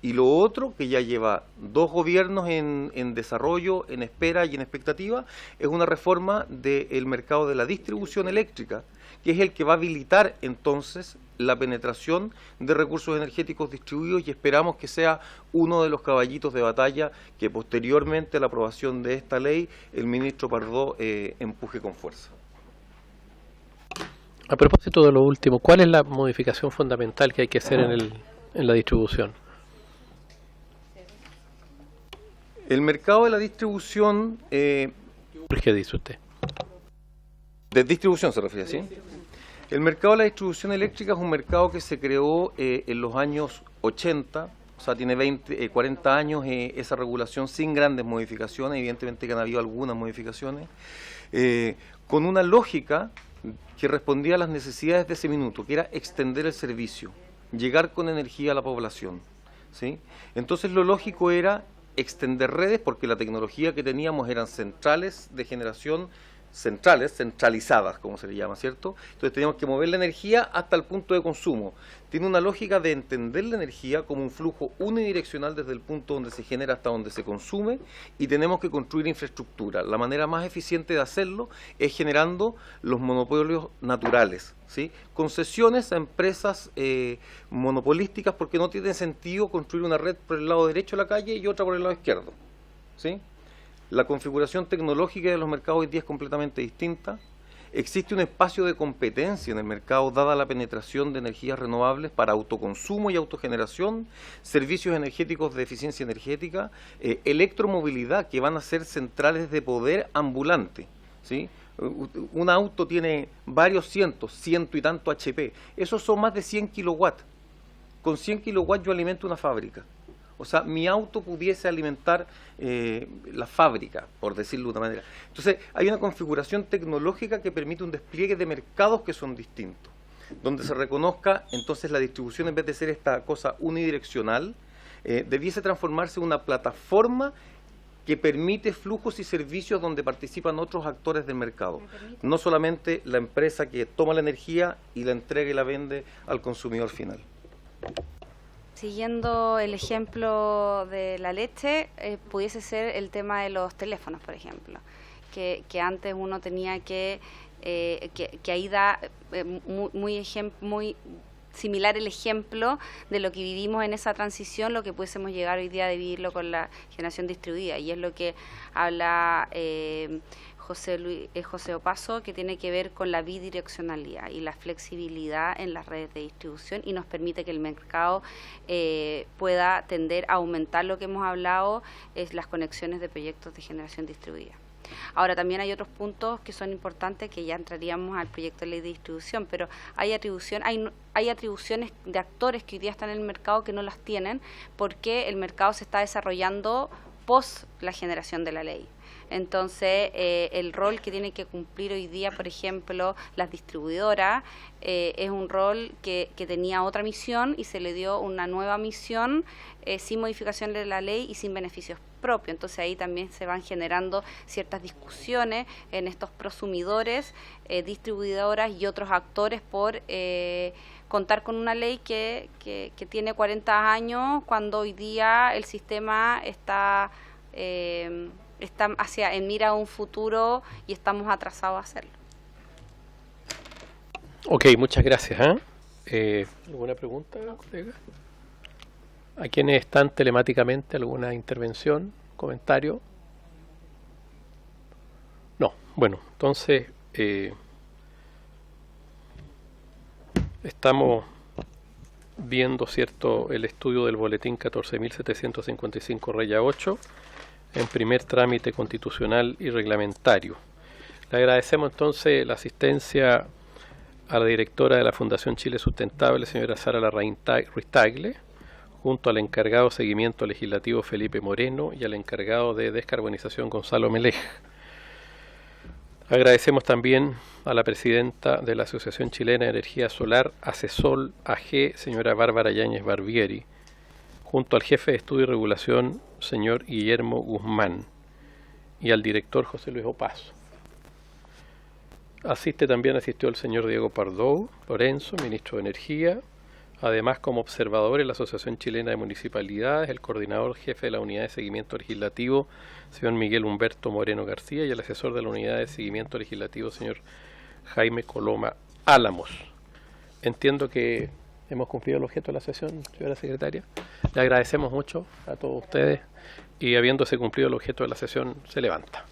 Y lo otro, que ya lleva 2 gobiernos en desarrollo, en espera y en expectativa, es una reforma del mercado de la distribución eléctrica, que es el que va a habilitar entonces la penetración de recursos energéticos distribuidos y esperamos que sea uno de los caballitos de batalla que posteriormente a la aprobación de esta ley el ministro Pardo empuje con fuerza. A propósito de lo último, ¿cuál es la modificación fundamental que hay que hacer en la distribución? El mercado de la distribución... ¿Qué dice usted? De distribución se refiere, ¿sí? El mercado de la distribución eléctrica es un mercado que se creó en los años 80, o sea, tiene 40 años esa regulación sin grandes modificaciones, evidentemente que han habido algunas modificaciones, con una lógica que respondía a las necesidades de ese minuto, que era extender el servicio, llegar con energía a la población, ¿sí? Entonces lo lógico era extender redes porque la tecnología que teníamos eran centrales de generación, centralizadas, como se le llama, ¿cierto? Entonces teníamos que mover la energía hasta el punto de consumo. Tiene una lógica de entender la energía como un flujo unidireccional desde el punto donde se genera hasta donde se consume y tenemos que construir infraestructura. La manera más eficiente de hacerlo es generando los monopolios naturales, ¿sí? Concesiones a empresas monopolísticas porque no tiene sentido construir una red por el lado derecho de la calle y otra por el lado izquierdo, ¿sí? La configuración tecnológica de los mercados hoy día es completamente distinta. Existe un espacio de competencia en el mercado dada la penetración de energías renovables para autoconsumo y autogeneración, servicios energéticos de eficiencia energética, electromovilidad que van a ser centrales de poder ambulante, ¿sí? Un auto tiene varios ciento y tanto HP. Esos son más de 100 kilowatts. Con 100 kilowatts yo alimento una fábrica. O sea, mi auto pudiese alimentar la fábrica, por decirlo de una manera. Entonces, hay una configuración tecnológica que permite un despliegue de mercados que son distintos, donde se reconozca entonces la distribución, en vez de ser esta cosa unidireccional, debiese transformarse en una plataforma que permite flujos y servicios donde participan otros actores del mercado, no solamente la empresa que toma la energía y la entrega y la vende al consumidor final. Siguiendo el ejemplo de la leche, pudiese ser el tema de los teléfonos, por ejemplo, que antes uno tenía que ahí da muy similar el ejemplo de lo que vivimos en esa transición, lo que pudiésemos llegar hoy día de vivirlo con la generación distribuida, y es lo que habla José Opaso, que tiene que ver con la bidireccionalidad y la flexibilidad en las redes de distribución, y nos permite que el mercado pueda tender a aumentar. Lo que hemos hablado es las conexiones de proyectos de generación distribuida. Ahora, también hay otros puntos que son importantes, que ya entraríamos al proyecto de ley de distribución, pero hay atribuciones de actores que hoy día están en el mercado que no las tienen, porque el mercado se está desarrollando post la generación de la ley. Entonces, el rol que tiene que cumplir hoy día, por ejemplo, las distribuidoras, es un rol que tenía otra misión y se le dio una nueva misión sin modificación de la ley y sin beneficios propios. Entonces, ahí también se van generando ciertas discusiones en estos prosumidores, distribuidoras y otros actores por contar con una ley que tiene 40 años, cuando hoy día el sistema está en mira a un futuro y estamos atrasados a hacerlo. Ok, muchas gracias. ¿Alguna pregunta, colega? ¿A quienes están telemáticamente, alguna intervención, comentario? No. Bueno, entonces estamos viendo, ¿cierto?, el estudio del boletín 14.755 raya 8 en primer trámite constitucional y reglamentario. Le agradecemos entonces la asistencia a la directora de la Fundación Chile Sustentable, señora Sara Larraín Ruiz Tagle, junto al encargado de seguimiento legislativo Felipe Moreno y al encargado de descarbonización Gonzalo Melej. Agradecemos también a la presidenta de la Asociación Chilena de Energía Solar, ACESOL AG, señora Bárbara Yáñez Barbieri, junto al jefe de Estudio y Regulación, señor Guillermo Guzmán, y al director José Luis Opaso. Asistió el señor Diego Pardo Lorenzo, ministro de Energía, además como observador en la Asociación Chilena de Municipalidades, el coordinador jefe de la Unidad de Seguimiento Legislativo, señor Miguel Humberto Moreno García, y el asesor de la Unidad de Seguimiento Legislativo, señor Jaime Coloma Álamos. Entiendo que hemos cumplido el objeto de la sesión, señora secretaria. Le agradecemos mucho a todos ustedes y, habiéndose cumplido el objeto de la sesión, se levanta.